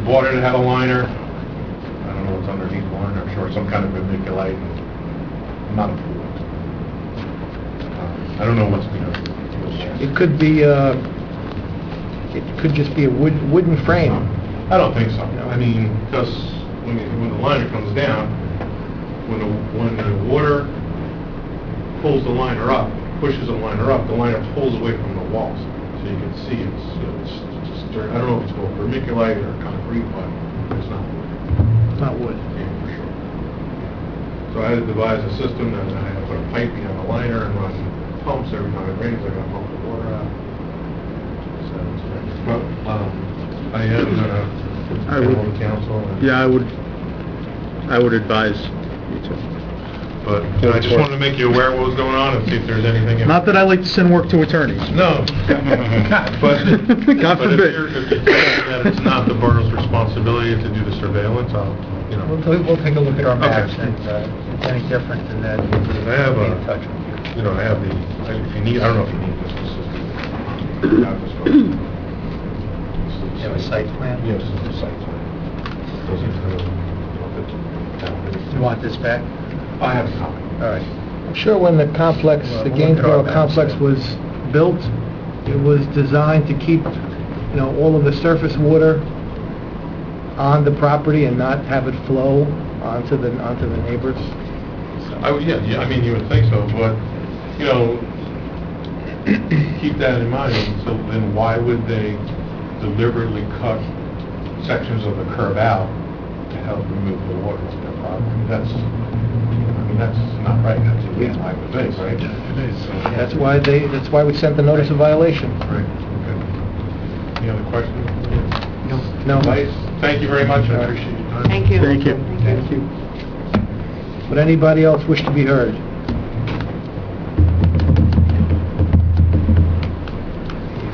Speaker 11: bought it, it had a liner. I don't know what's underneath the liner. I'm sure some kind of vermiculite. I'm not a pool. I don't know what's behind it.
Speaker 1: It could be, it could just be a wooden frame.
Speaker 11: I don't think so. I mean, because when the liner comes down, when the water pulls the liner up, pushes the liner up, the liner pulls away from the walls. So you can see it's just dirt. I don't know if it's called vermiculite or concrete, but it's not wood.
Speaker 1: It's not wood.
Speaker 11: Yeah, for sure. So I had to devise a system, and I had to put a pipe behind the liner and run pumps every time it rains. I got to pump the water out. So, but I am going to call the council.
Speaker 4: Yeah, I would I would advise you to.
Speaker 11: But I just wanted to make you aware of what was going on and see if there's anything...
Speaker 4: Not that I like to send work to attorneys.
Speaker 11: No.
Speaker 4: God
Speaker 11: But if
Speaker 4: forbid.
Speaker 11: you're saying that it's not the borough's responsibility to do the surveillance, I'll, you know...
Speaker 5: We'll take a look at our maps,
Speaker 11: Okay.
Speaker 5: and if it's any different than that,
Speaker 11: I have
Speaker 5: we'll be
Speaker 11: a-
Speaker 5: in touch with you.
Speaker 11: You know, I have the, if you need, I don't know if you need this, this is the...
Speaker 5: You have a site plan?
Speaker 11: Yes, the site plan. Those are the...
Speaker 5: You want this back?
Speaker 11: I have a copy.
Speaker 5: All right.
Speaker 1: I'm sure when the complex,
Speaker 5: Well,
Speaker 1: the
Speaker 5: we'll look at our
Speaker 1: Gainesborough
Speaker 5: maps,
Speaker 1: complex
Speaker 5: yeah.
Speaker 1: was built, it was designed to keep, you know, all of the surface water on the property and not have it flow onto the neighbors.
Speaker 11: Yeah, I mean, you would think so, but, you know, keep that in mind. So then why would they deliberately cut sections of the curb out to help remove the water from their property? That's not right. That's against my thing, right? It is.
Speaker 1: That's why we sent the notice of violation.
Speaker 11: Right, okay. Any other questions?
Speaker 1: No.
Speaker 11: Thank you very much, I appreciate your time.
Speaker 7: Thank you.
Speaker 4: Thank you.
Speaker 1: Thank you. Would anybody else wish to be heard?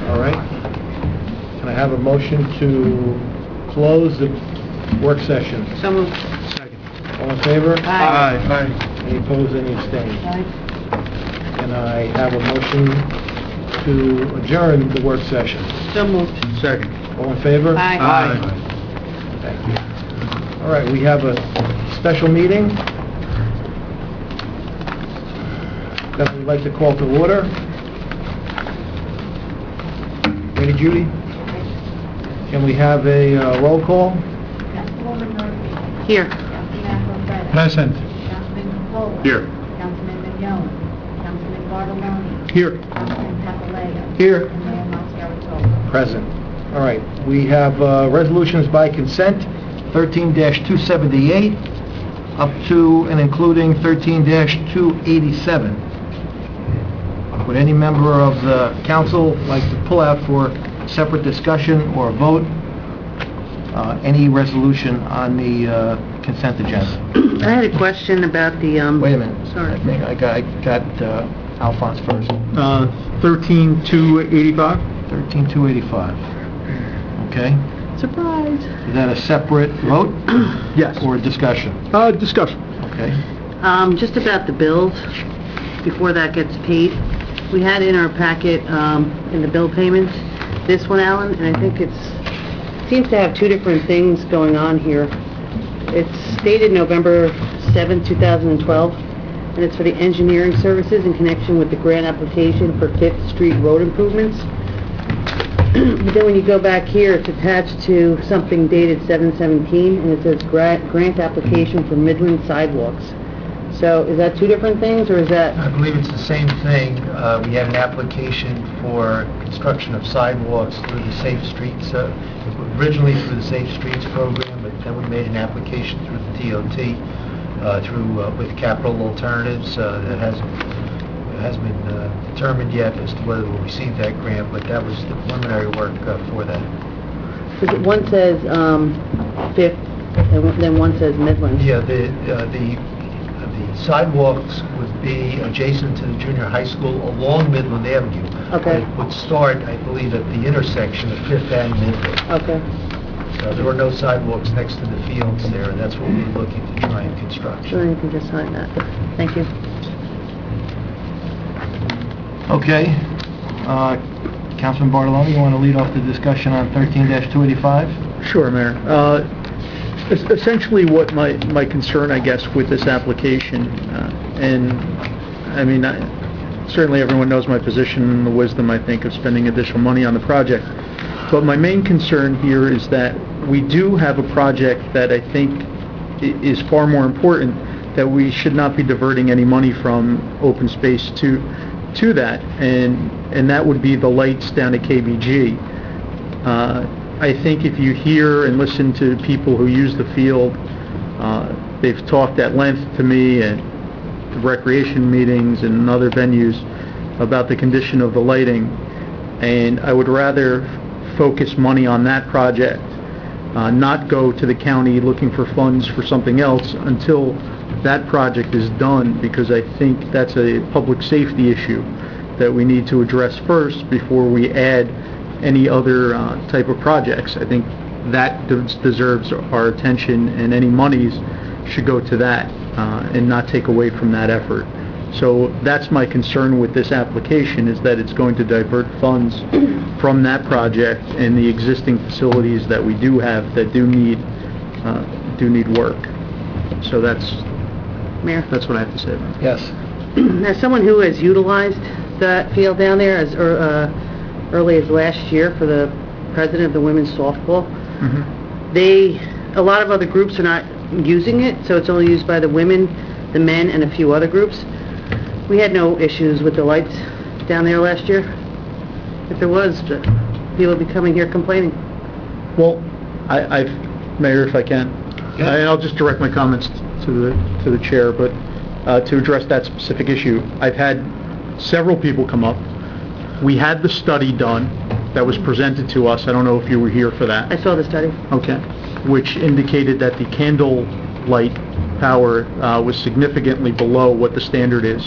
Speaker 1: All right. Can I have a motion to close the work session?
Speaker 7: So moved.
Speaker 1: All in favor?
Speaker 7: Aye.
Speaker 1: Any opposed, any abstained?
Speaker 2: Aye.
Speaker 1: Can I have a motion to adjourn the work session?
Speaker 7: So moved.
Speaker 4: Second.
Speaker 1: All in favor?
Speaker 7: Aye.
Speaker 1: Thank you. All right, we have a special meeting that we'd like to call to order. Ready, Judy? Can we have a roll call?
Speaker 2: Councilwoman Murphy.
Speaker 7: Here.
Speaker 2: Councilman Affleck.
Speaker 8: Present.
Speaker 2: Councilman Coppola.
Speaker 4: Here.
Speaker 2: Councilman Mignone. Councilman Bartoloni.
Speaker 4: Here.
Speaker 2: Councilman Papaleo.
Speaker 1: Here.
Speaker 2: And Mayor Mascaro.
Speaker 1: Present. All right, we have resolutions by consent, 13-278, up to and including 13-287. Would any member of the council like to pull out for separate discussion or vote any resolution on the consent agenda?
Speaker 7: I had a question about the,
Speaker 1: Wait a minute.
Speaker 7: Sorry.
Speaker 1: I think I got Alphonse first.
Speaker 4: 13-285?
Speaker 1: 13-285. Okay.
Speaker 7: Surprise.
Speaker 1: Is that a separate vote?
Speaker 4: Yes.
Speaker 1: Or discussion?
Speaker 4: Discussion.
Speaker 1: Okay.
Speaker 7: Just about the bills, before that gets paid, we had in our packet, in the bill payments, this one, Alan, and I think seems to have two different things going on here. It's dated November 7, 2012, and it's for the engineering services in connection with the grant application for 5th Street road improvements. But then when you go back here, it's attached to something dated 7/17, and it says grant application for Midland sidewalks. So is that two different things, or is that...
Speaker 5: I believe it's the same thing. We had an application for construction of sidewalks through the Safe Streets, originally through the Safe Streets program, but then we made an application through the DOT, with Capital Alternatives. That hasn't been determined yet as to whether we'll receive that grant, but that was the preliminary work for that.
Speaker 7: Because one says 5th, and then one says Midland.
Speaker 5: Yeah, the sidewalks would be adjacent to the junior high school along Midland Avenue.
Speaker 7: Okay.
Speaker 5: It would start, I believe, at the intersection of 5th and Midland.
Speaker 7: Okay.
Speaker 5: So there were no sidewalks next to the fields there, and that's what we were looking to try and construct.
Speaker 7: So then you can just sign that. Thank you.
Speaker 1: Okay. Councilman Bartoloni, you want to lead off the discussion on 13-285?
Speaker 4: Sure, Mayor. Essentially what my concern, I guess, with this application, and I mean, certainly everyone knows my position and the wisdom, I think, of spending additional money on the project. But my main concern here is that we do have a project that I think is far more important, that we should not be diverting any money from open space to that, and that would be the lights down at KBG. I think if you hear and listen to people who use the field, they've talked at length to me at recreation meetings and other venues about the condition of the lighting, and I would rather focus money on that project not go to the county looking for funds for something else until that project is done, because I think that's a public safety issue that we need to address first before we add any other type of projects. I think that deserves our attention, and any monies should go to that and not take away from that effort. So that's my concern with this application, is that it's going to divert funds from that project and the existing facilities that we do have that do need work. So that's
Speaker 7: Mayor?
Speaker 4: what I have to say about it.
Speaker 1: Yes.
Speaker 7: As someone who has utilized that field down there as early as last year for the president of the women's softball, a lot of other groups are not using it, so it's only used by the women, the men, and a few other groups. We had no issues with the lights down there last year. If there was, people would be coming here complaining.
Speaker 4: Well, Mayor, if I can, I'll just direct my comments to the chair, but to address that specific issue, I've had several people come up. We had the study done that was presented to us. I don't know if you were here for that.
Speaker 7: I saw the study.
Speaker 4: Okay. Which indicated that the candle light power was significantly below what the standard is.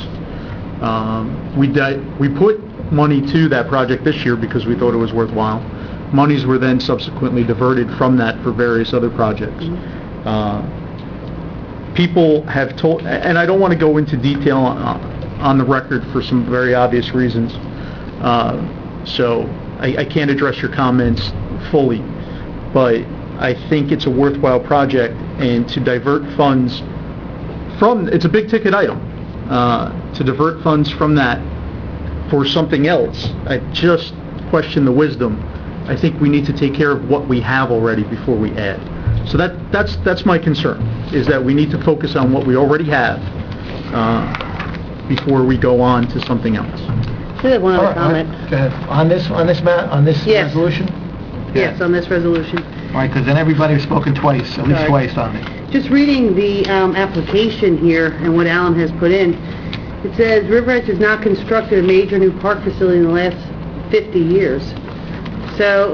Speaker 4: We put money to that project this year because we thought it was worthwhile. Monies were then subsequently diverted from that for various other projects. People have told, and I don't want to go into detail on the record for some very obvious reasons, so I can't address your comments fully, but I think it's a worthwhile project, and to divert funds from, it's a big ticket item, to divert funds from that for something else, I just question the wisdom. I think we need to take care of what we have already before we add. So that's my concern, is that we need to focus on what we already have before we go on to something else.
Speaker 7: I have one
Speaker 1: All
Speaker 7: other
Speaker 1: right,
Speaker 7: comment.
Speaker 1: go ahead. On this
Speaker 7: Yes.
Speaker 1: resolution?
Speaker 7: Yes, on this resolution.
Speaker 1: All right, because then everybody's spoken twice, at least
Speaker 7: Sorry.
Speaker 1: twice on it.
Speaker 7: Just reading the application here and what Alan has put in, it says River Edge has not constructed a major new park facility in the last 50 years. So,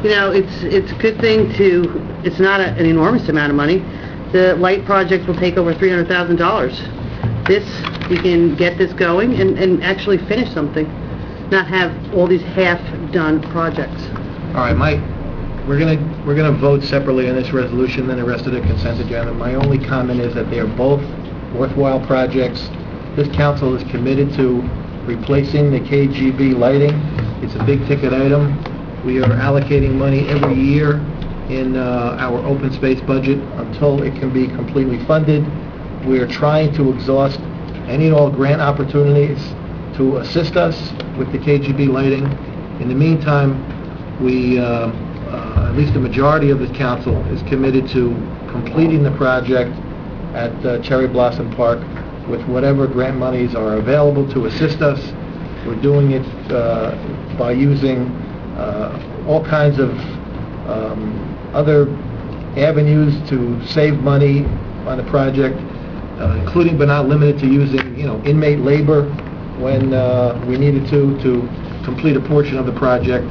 Speaker 7: you know, it's a good thing to, it's not an enormous amount of money. The light project will take over $300,000. This, we can get this going and actually finish something, not have all these half-done projects.
Speaker 1: All right, Mike, we're gonna vote separately on this resolution than the rest of the consent agenda. My only comment is that they are both worthwhile projects. This council is committed to replacing the KGB lighting. It's a big ticket item. We are allocating money every year in our open space budget until it can be completely funded. We are trying to exhaust any and all grant opportunities to assist us with the KGB lighting. In the meantime, we, at least the majority of this council, is committed to completing the project at Cherry Blossom Park with whatever grant monies are available to assist us. We're doing it by using all kinds of other avenues to save money on the project, including but not limited to using, inmate labor when we needed to complete a portion of the project.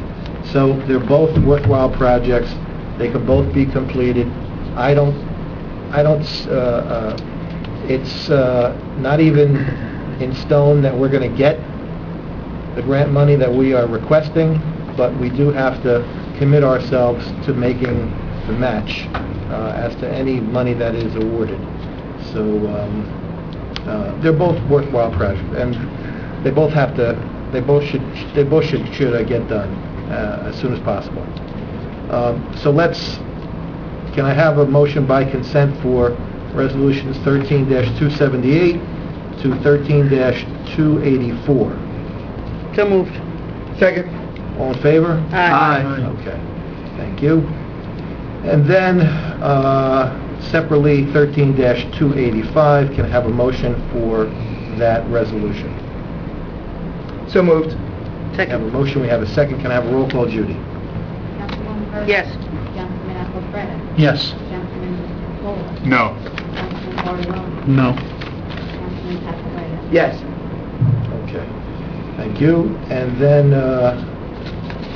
Speaker 1: So they're both worthwhile projects. They can both be completed. It's not even in stone that we're going to get the grant money that we are requesting, but we do have to commit ourselves to making the match as to any money that is awarded. So they're both worthwhile projects, and they both should get done as soon as possible. So can I have a motion by consent for resolutions 13-278 to 13-284?
Speaker 7: So moved.
Speaker 1: Second. All in favor?
Speaker 7: Aye.
Speaker 1: Okay, thank you. And then, separately, 13-285, can I have a motion for that resolution?
Speaker 6: So moved.
Speaker 1: We have a
Speaker 7: Second.
Speaker 1: motion, we have a second, can I have a roll call, Judy?
Speaker 2: Councilwoman Perkins?
Speaker 7: Yes.
Speaker 2: Councilman Aquafredo?
Speaker 4: Yes.
Speaker 2: Councilman Paula?
Speaker 10: No.
Speaker 2: Councilman Bartoloni?
Speaker 4: No.
Speaker 2: Councilman Papaleo?
Speaker 6: Yes.
Speaker 1: Okay, thank you. And then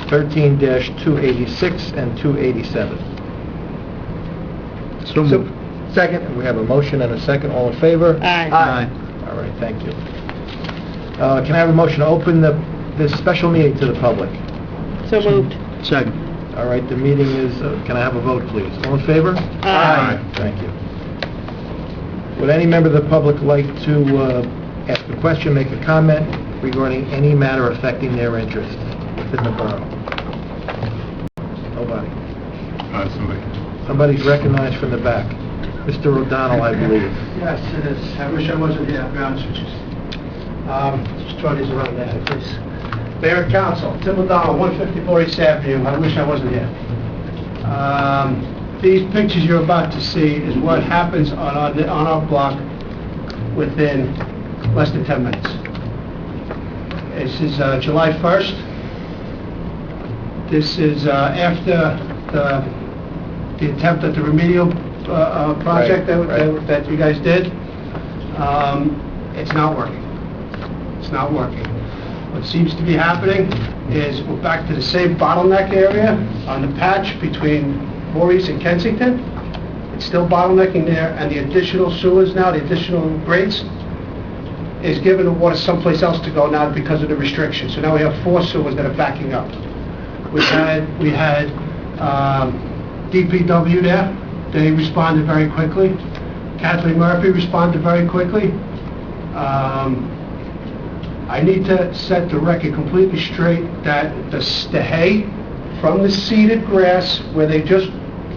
Speaker 1: 13-286 and 287.
Speaker 4: So moved.
Speaker 1: Second, we have a motion and a second. All in favor?
Speaker 7: Aye.
Speaker 1: All right, thank you. Can I have a motion to open this special meeting to the public?
Speaker 7: So moved.
Speaker 4: Second.
Speaker 1: All right, the meeting is, can I have a vote, please? All in favor?
Speaker 7: Aye.
Speaker 1: Thank you. Would any member of the public like to ask a question, make a comment regarding any matter affecting their interest within the borough? Nobody.
Speaker 10: Somebody.
Speaker 1: Somebody's recognized from the back. Mr. O'Donnell, I believe.
Speaker 12: Yes, it is. I wish I wasn't here, to be honest with you. Just trying these around there, please. Mayor and Council, Tim O'Donnell, 154 East Avenue. I wish I wasn't here. These pictures you're about to see is what happens on our block within less than 10 minutes. This is July 1st. This is after the attempt at the remedial project
Speaker 1: Right.
Speaker 12: that you guys did. It's not working. It's not working. What seems to be happening is we're back to the same bottleneck area on the patch between Voorhees and Kensington. It's still bottlenecking there, and the additional sewers now, the additional grates, is giving the water someplace else to go now because of the restrictions. So now we have 4 sewers that are backing up. We had DPW there. They responded very quickly. Kathleen Murphy responded very quickly. I need to set the record completely straight that the hay from the seeded grass where they just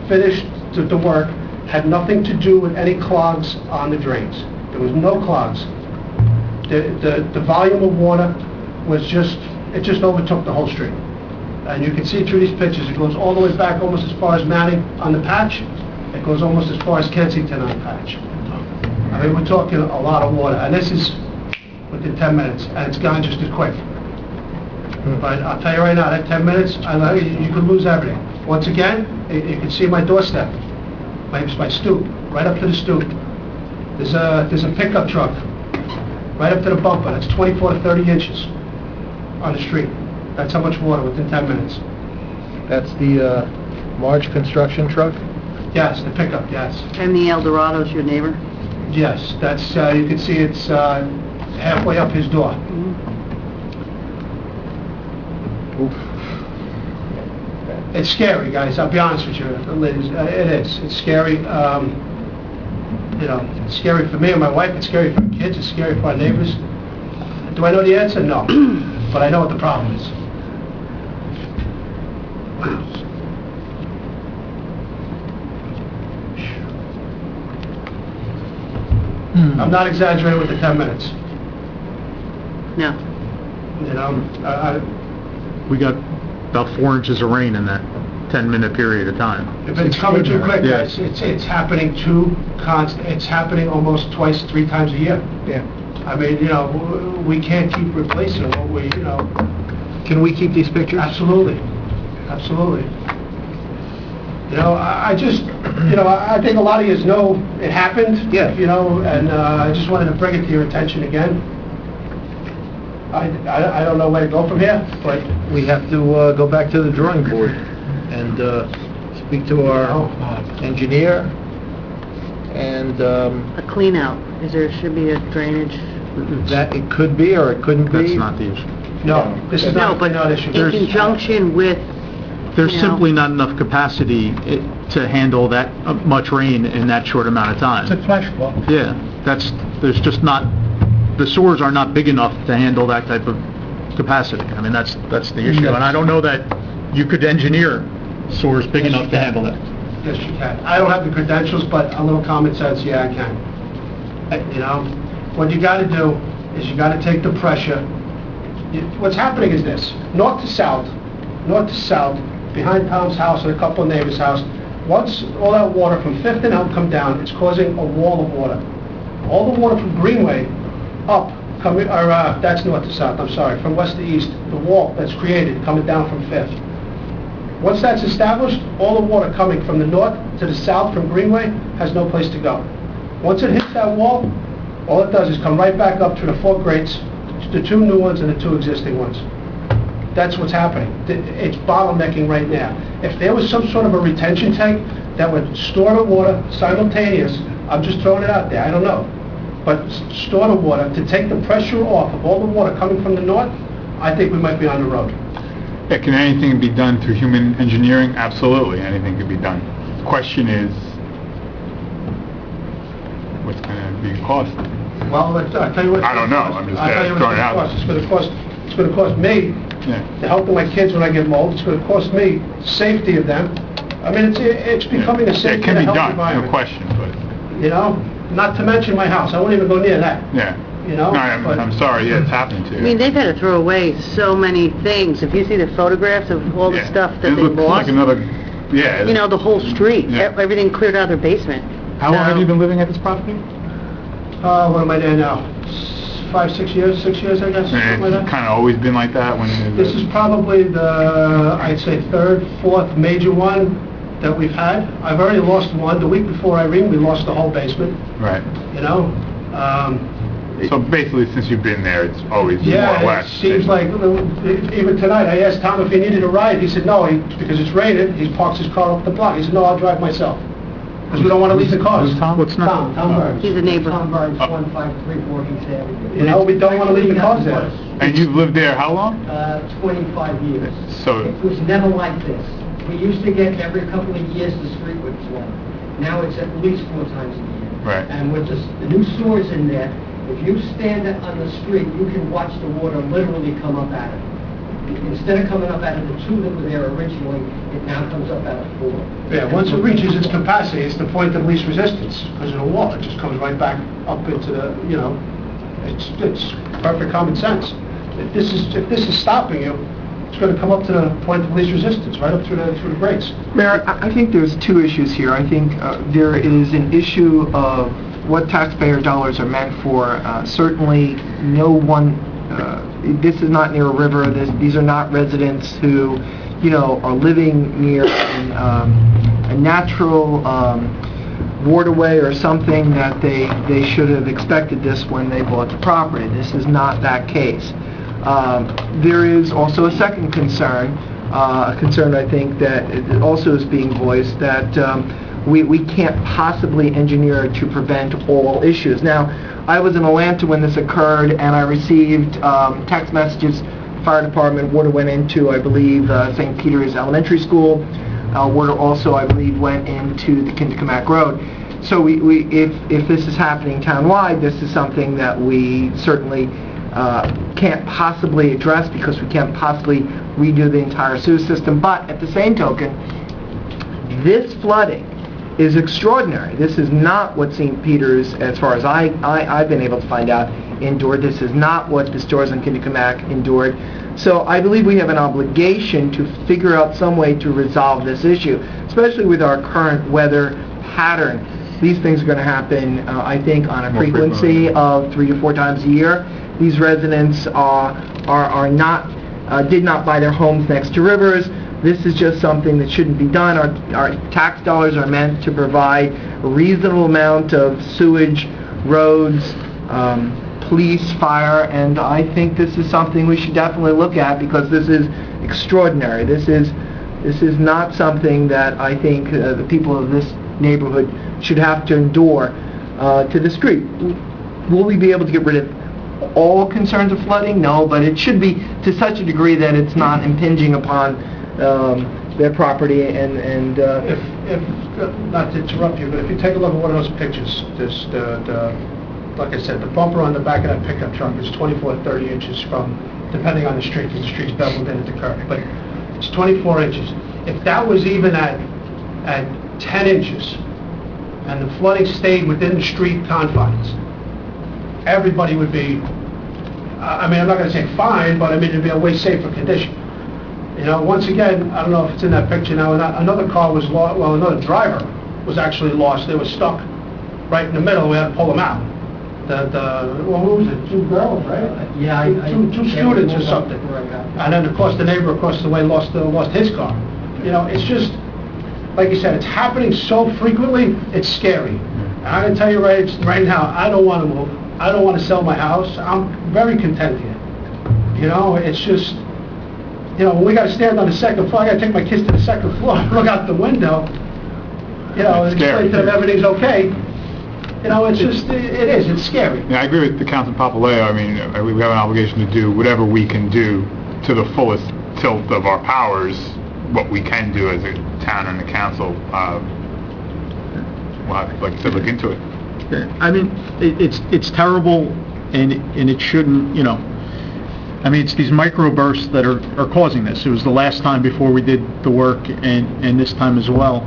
Speaker 12: finished the work had nothing to do with any clogs on the drains. There was no clogs. The volume of water was just overtook the whole street. And you can see through these pictures, it goes all the way back almost as far as Manning on the patch. It goes almost as far as Kensington on the patch. I mean, we're talking a lot of water, and this is within 10 minutes, and it's gone just as quick. But I'll tell you right now, that 10 minutes, you could lose everything. Once again, you can see my doorstep, my stoop, right up to the stoop. There's a pickup truck, right up to the bumper. That's 24 to 30 inches on the street. That's how much water within 10 minutes.
Speaker 1: That's the Marge construction truck?
Speaker 12: Yes, the pickup, yes.
Speaker 7: And the Eldorado's your neighbor?
Speaker 12: Yes, that's, you can see it's halfway up his door.
Speaker 1: Oof.
Speaker 12: It's scary, guys, I'll be honest with you, ladies, it is. It's scary, it's scary for me and my wife, it's scary for the kids, it's scary for our neighbors. Do I know the answer? No. But I know what the problem is. I'm not exaggerating with the 10 minutes.
Speaker 7: No.
Speaker 4: We got about 4 inches of rain in that 10-minute period of time.
Speaker 12: If it's coming too quick,
Speaker 4: Yeah.
Speaker 12: guys, it's happening it's happening almost 2-3 times a year.
Speaker 1: Yeah.
Speaker 12: I mean, we can't keep replacing what we,
Speaker 1: Can we keep these pictures?
Speaker 12: absolutely, absolutely. I just, I think a lot of you know it happened.
Speaker 1: Yeah.
Speaker 12: And I just wanted to bring it to your attention again. I don't know where to go from here, but
Speaker 1: We have to go back to the drawing board and speak to our engineer and
Speaker 7: A clean out. Should be a drainage?
Speaker 1: that it could be or it couldn't be.
Speaker 4: That's not the issue.
Speaker 12: no, this is
Speaker 7: No,
Speaker 12: not
Speaker 7: but
Speaker 12: an issue.
Speaker 7: in conjunction with,
Speaker 4: There's
Speaker 7: you know,
Speaker 4: simply not enough capacity to handle that much rain in that short amount of time.
Speaker 8: flash flood.
Speaker 4: Yeah, there's just not, the sewers are not big enough to handle that type of capacity. I mean, that's the issue. And I don't know that you could engineer sewers big
Speaker 12: Yes,
Speaker 4: enough
Speaker 12: you
Speaker 4: to
Speaker 12: can.
Speaker 4: handle that.
Speaker 12: Yes, you can. I don't have the credentials, but a little common sense, yeah, I can. What you gotta do is you gotta take the pressure. What's happening is this, north to south, behind Tom's house and a couple of neighbors' house, once all that water from Fifth and Elm come down, it's causing a wall of water. All the water from Greenway up, that's north to south, I'm sorry, from west to east, the wall that's created coming down from Fifth. Once that's established, all the water coming from the north to the south from Greenway has no place to go. Once it hits that wall, all it does is come right back up to the 4 grates, the 2 new ones and the 2 existing ones. That's what's happening. It's bottlenecking right now. If there was some sort of a retention tank that would store the water simultaneous, I'm just throwing it out there, I don't know, but store the water to take the pressure off of all the water coming from the north, I think we might be on the road.
Speaker 10: Yeah, can anything be done through human engineering? Absolutely, anything could be done. The question is, what's going to be the cost?
Speaker 12: Well, I'll tell you what.
Speaker 10: I don't know. I'm just
Speaker 12: I'll tell you what
Speaker 10: throwing it
Speaker 12: it's
Speaker 10: out
Speaker 12: gonna cost.
Speaker 10: there.
Speaker 12: It's gonna cost me,
Speaker 10: Yeah.
Speaker 12: the health of my kids when I get old, it's gonna cost me safety of them. I mean, it's becoming a
Speaker 10: Yeah,
Speaker 12: safety
Speaker 10: it can
Speaker 12: and a
Speaker 10: be
Speaker 12: health
Speaker 10: done, no
Speaker 12: environment.
Speaker 10: question, but,
Speaker 12: You know, not to mention my house, I won't even go near that,
Speaker 10: yeah.
Speaker 12: you know?
Speaker 10: No,
Speaker 12: but-
Speaker 10: I'm sorry, yeah, it's happening to you.
Speaker 7: I mean, they've had to throw away so many things. If you see the photographs of all the
Speaker 10: Yeah.
Speaker 7: stuff that
Speaker 10: It
Speaker 7: they
Speaker 10: looks like
Speaker 7: lost,
Speaker 10: another, yeah.
Speaker 7: you know, the whole street,
Speaker 10: Yeah.
Speaker 7: everything cleared out of their basement.
Speaker 10: How long have
Speaker 7: So-
Speaker 10: you been living at this property?
Speaker 12: What am I doing now? 5, 6 years, 6 years, I guess, something like
Speaker 10: It's
Speaker 12: that.
Speaker 10: kind of always been like that when...
Speaker 12: This is probably the, I'd say, third, fourth major one that we've had. I've already lost one. The week before Irene, we lost the whole basement,
Speaker 10: Right.
Speaker 12: you know?
Speaker 10: So basically, since you've been there, it's always more or
Speaker 12: Yeah, it
Speaker 10: less...
Speaker 12: seems like, even tonight, I asked Tom if he needed a ride. He said no, because it's raining, he parks his car up the block. He said, no, I'll drive myself. Because we don't want to leave the cars.
Speaker 10: Who's Tom? What's not-
Speaker 12: Tom Burns.
Speaker 7: He's a neighbor.
Speaker 13: Tom Burns,
Speaker 10: Oh.
Speaker 13: 1534 East Avenue.
Speaker 12: You know, we don't want to leave the cars there.
Speaker 10: And you've lived there how long?
Speaker 13: 25 years.
Speaker 10: So-
Speaker 13: It was never like this. We used to get every couple of years the street would flood. Now it's at least 4 times a year.
Speaker 10: Right.
Speaker 13: And with the new sewers in there, if you stand on the street, you can watch the water literally come up out of it. Instead of coming up out of the 2 that were there originally, it now comes up out of 4.
Speaker 12: Yeah, once it reaches its capacity, it's the point of least resistance because of the wall. It just comes right back up into the, you know, it's perfect common sense. If this is stopping you, it's going to come up to the point of least resistance, right up through the grates.
Speaker 6: Mayor, I think there's 2 issues here. I think there is an issue of what taxpayer dollars are meant for. Certainly, no one, this is not near a river. These are not residents who, you know, are living near a natural waterway or something that they should have expected this when they bought the property. This is not that case. There is also a second concern, a concern I think that also is being voiced, that we can't possibly engineer to prevent all issues. Now, I was in Atlanta when this occurred, and I received text messages. Fire department, water went into, I believe, St. Peter's Elementary School. Water also, I believe, went into the Kinderkamak Road. So if this is happening townwide, this is something that we certainly can't possibly address because we can't possibly redo the entire sewer system. But at the same token, this flooding is extraordinary. This is not what St. Peter's, as far as I've been able to find out, endured. This is not what the stores in Kinderkamak endured. So I believe we have an obligation to figure out some way to resolve this issue, especially with our current weather pattern. These things are going to happen, I think, on a
Speaker 10: More
Speaker 6: frequency
Speaker 10: frequently.
Speaker 6: of 3 to 4 times a year. These residents did not buy their homes next to rivers. This is just something that shouldn't be done. Our tax dollars are meant to provide a reasonable amount of sewage, roads, police, fire, and I think this is something we should definitely look at because this is extraordinary. This is not something that I think the people of this neighborhood should have to endure to the street. Will we be able to get rid of all concerns of flooding? No, but it should be to such a degree that it's not impinging upon their property and
Speaker 12: If not to interrupt you, but if you take a look at one of those pictures, this like I said, the bumper on the back of that pickup truck is 24 to 30 inches from, depending on the street, because the street's beveled in at the curb, but it's 24 inches. If that was even at 10 inches, and the flooding stayed within the street confines, everybody would be, I mean, I'm not going to say fine, but I mean, it'd be a way safer condition. You know, once again, I don't know if it's in that picture now, another car was lost, well, another driver was actually lost. They were stuck right in the middle. We had to pull them out. Well, who was it? 2 girls, right?
Speaker 13: Yeah,
Speaker 12: Two students or something. And then, of course, the neighbor across the way lost his car. You know, it's just, like you said, it's happening so frequently, it's scary. And I can tell you right now, I don't want to move. I don't want to sell my house. I'm very content here. You know, it's just, you know, when we got to stand on the second floor, I got to take my kids to the second floor and look out the window. you know, and
Speaker 10: It's scary,
Speaker 12: explain to them
Speaker 10: too.
Speaker 12: everything's okay, you know, it's just, it's scary.
Speaker 10: Yeah, I agree with the Councilman Papaleo. I mean, we have an obligation to do whatever we can do to the fullest tilt of our powers, what we can do as a town and a council. We'll have to, like I said, look into it.
Speaker 4: I mean, it's terrible, and it shouldn't, you know, I mean, it's these microbursts that are causing this. It was the last time before we did the work, and this time as well.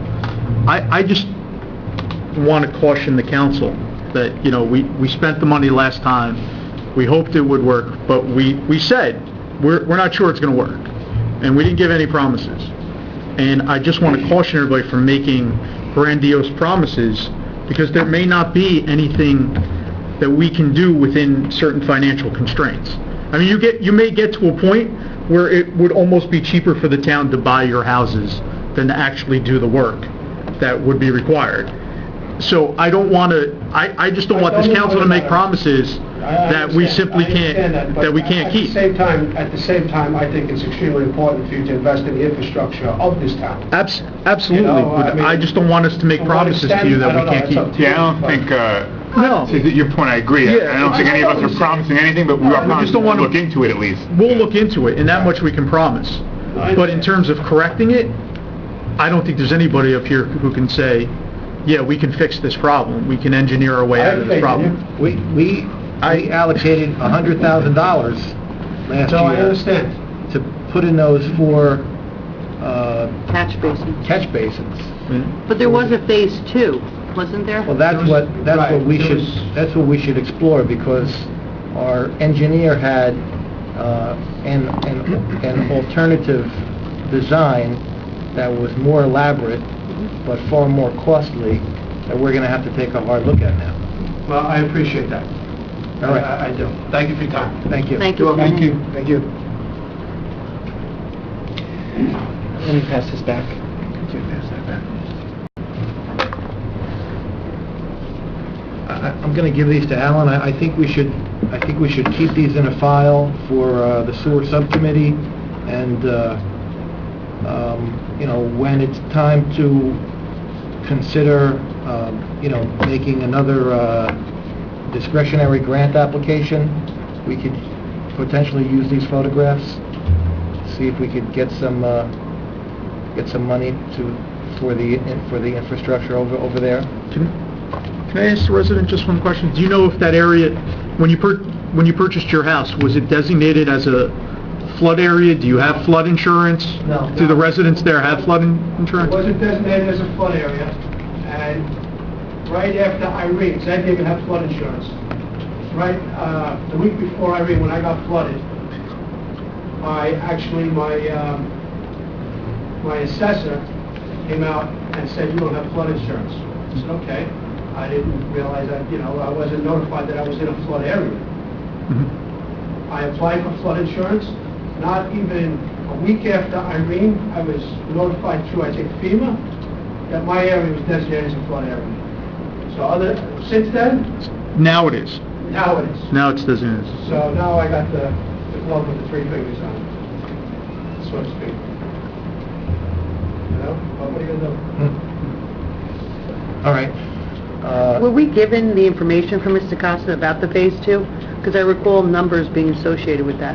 Speaker 4: I just want to caution the council that, you know, we spent the money last time, we hoped it would work, but we said, we're not sure it's going to work, and we didn't give any promises. And I just want to caution everybody from making grandiose promises, because there may not be anything that we can do within certain financial constraints. I mean, you may get to a point where it would almost be cheaper for the town to buy your houses than to actually do the work that would be required. So I don't want to, I just don't want this council to make promises that we simply can't, that we can't keep.
Speaker 12: At the same time, I think it's extremely important for you to invest in the infrastructure of this town.
Speaker 4: Absolutely,
Speaker 12: You know,
Speaker 4: but
Speaker 12: I mean,
Speaker 4: I just don't want us to make
Speaker 12: to what
Speaker 4: promises to
Speaker 12: extent,
Speaker 4: you that
Speaker 12: I don't
Speaker 4: we
Speaker 12: know,
Speaker 4: can't
Speaker 12: it's up
Speaker 4: keep.
Speaker 12: to you.
Speaker 10: Yeah, I don't think,
Speaker 4: No.
Speaker 10: to your point, I agree.
Speaker 4: Yeah.
Speaker 10: I don't think any of us are promising anything, but we are
Speaker 4: just
Speaker 10: promising
Speaker 4: don't
Speaker 10: to
Speaker 4: wanna-
Speaker 10: look into it at least.
Speaker 4: We'll look into it, and that much we can promise. But in terms of correcting it, I don't think there's anybody up here who can say, yeah, we can fix this problem, we can engineer our way
Speaker 12: I
Speaker 4: out
Speaker 12: have
Speaker 4: of this
Speaker 12: faith in
Speaker 4: problem.
Speaker 1: We allocated $100,000 last
Speaker 12: So I
Speaker 1: year
Speaker 12: understand.
Speaker 1: to put in those 4
Speaker 7: Catch basin.
Speaker 1: catch basins.
Speaker 7: But there was a phase 2, wasn't there?
Speaker 1: Well, that's what we should explore, because our engineer had an alternative design that was more elaborate, but far more costly, that we're going to have to take a hard look at now.
Speaker 12: Well, I appreciate that.
Speaker 1: All right.
Speaker 12: I do. Thank you for your time.
Speaker 1: Thank you.
Speaker 7: Thank you.
Speaker 1: Thank you. Thank you. Let me pass this back. Could you pass that back? I'm going to give these to Alan. I think we should keep these in a file for the sewer subcommittee, and you know, when it's time to consider you know, making another discretionary grant application, we could potentially use these photographs, see if we could get some money for the infrastructure over there.
Speaker 4: Can I ask the resident just one question? Do you know if that area, when you purchased your house, was it designated as a flood area? Do you have flood insurance?
Speaker 12: No.
Speaker 4: Do the residents there have flood
Speaker 12: It
Speaker 4: insurance?
Speaker 12: wasn't designated as a flood area, and right after Irene, because I didn't even have flood insurance, right, the week before Irene, when I got flooded, my assessor came out and said, you don't have flood insurance. I said, okay. I didn't realize that, you know, I wasn't notified that I was in a flood area.
Speaker 4: Mhm.
Speaker 12: I applied for flood insurance. Not even a week after Irene, I was notified through, I think, FEMA, that my area was designated as a flood area. So since then,
Speaker 4: Now it is.
Speaker 12: now it is.
Speaker 4: Now it's designated.
Speaker 12: So now I got the glove with the 3 fingers on it, so to speak. You know, what are you gonna do?
Speaker 1: All right.
Speaker 7: Were we given the information from Mr. Costa about the phase 2? Because I recall numbers being associated with that.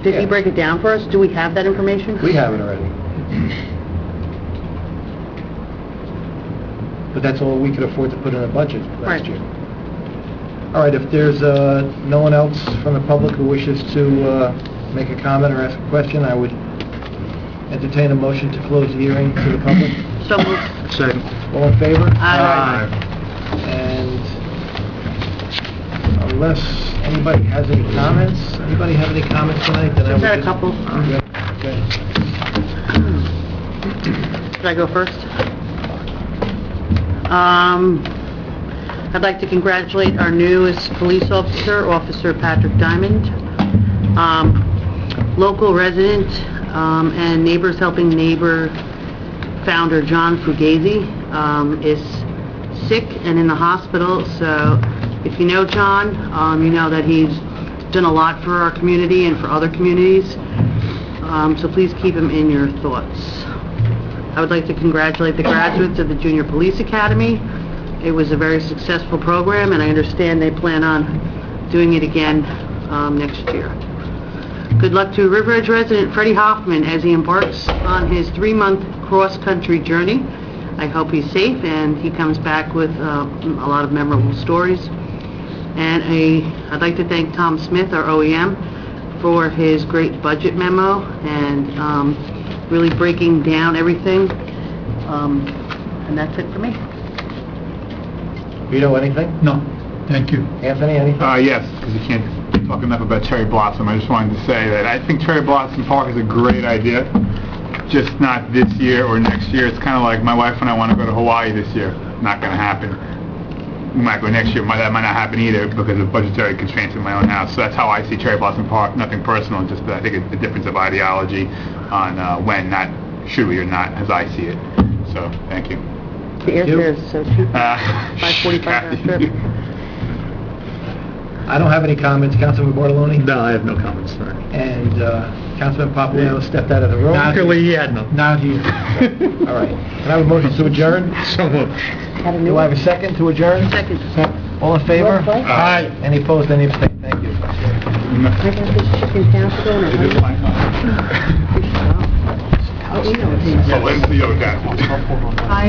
Speaker 7: Did he
Speaker 1: Yeah.
Speaker 7: break it down for us? Do we have that information?
Speaker 1: We have it already. But that's all we could afford to put in a budget last
Speaker 7: Right.
Speaker 1: year. All right, if there's no one else from the public who wishes to make a comment or ask a question, I would entertain a motion to close the hearing to the public.
Speaker 7: So moved.
Speaker 4: Second.
Speaker 1: All in favor?
Speaker 7: Aye.
Speaker 1: And unless anybody has any comments, anybody have any comments tonight? Then I
Speaker 7: Just
Speaker 1: would
Speaker 7: had a couple.
Speaker 1: Okay.
Speaker 7: Should I go first? I'd like to congratulate our newest police officer, Officer Patrick Diamond. Local resident and Neighbors Helping Neighbor founder John Fugazi is sick and in the hospital, so if you know John, you know that he's done a lot for our community and for other communities, so please keep him in your thoughts. I would like to congratulate the graduates of the Junior Police Academy. It was a very successful program, and I understand they plan on doing it again next year. Good luck to River Edge resident Freddie Hoffman as he embarks on his 3-month cross-country journey. I hope he's safe and he comes back with a lot of memorable stories. And I'd like to thank Tom Smith, our OEM, for his great budget memo and really breaking down everything. And that's it for me.
Speaker 1: Vito, anything?
Speaker 8: No, thank you.
Speaker 1: Anthony, anything?
Speaker 10: Yes, because you can't talk enough about Cherry Blossom. I just wanted to say that I think Cherry Blossom Park is a great idea, just not this year or next year. It's kind of like my wife and I want to go to Hawaii this year. Not going to happen. We might go next year. That might not happen either because of budgetary constraints in my own house. So that's how I see Cherry Blossom Park. Nothing personal, just I think it's a difference of ideology on when, not should we or not, as I see it. So, thank you.
Speaker 7: The airfare is so cheap. 5:45 round trip.
Speaker 1: I don't have any comments. Councilman Bartoloni?
Speaker 4: No, I have no comments, sorry.
Speaker 1: And Councilman Papaléo stepped out of the room.
Speaker 4: Luckily, he had none.
Speaker 8: Not here.
Speaker 1: All right. Can I have a motion to adjourn?
Speaker 4: So moved.
Speaker 1: Do I have a second to adjourn?
Speaker 7: Second.
Speaker 1: All in favor?
Speaker 8: Aye.
Speaker 1: Any opposed, any abstained? Thank you.
Speaker 7: I got this chicken casserole and a honey. Oh, you know what it is.
Speaker 10: Oh, and the other guy.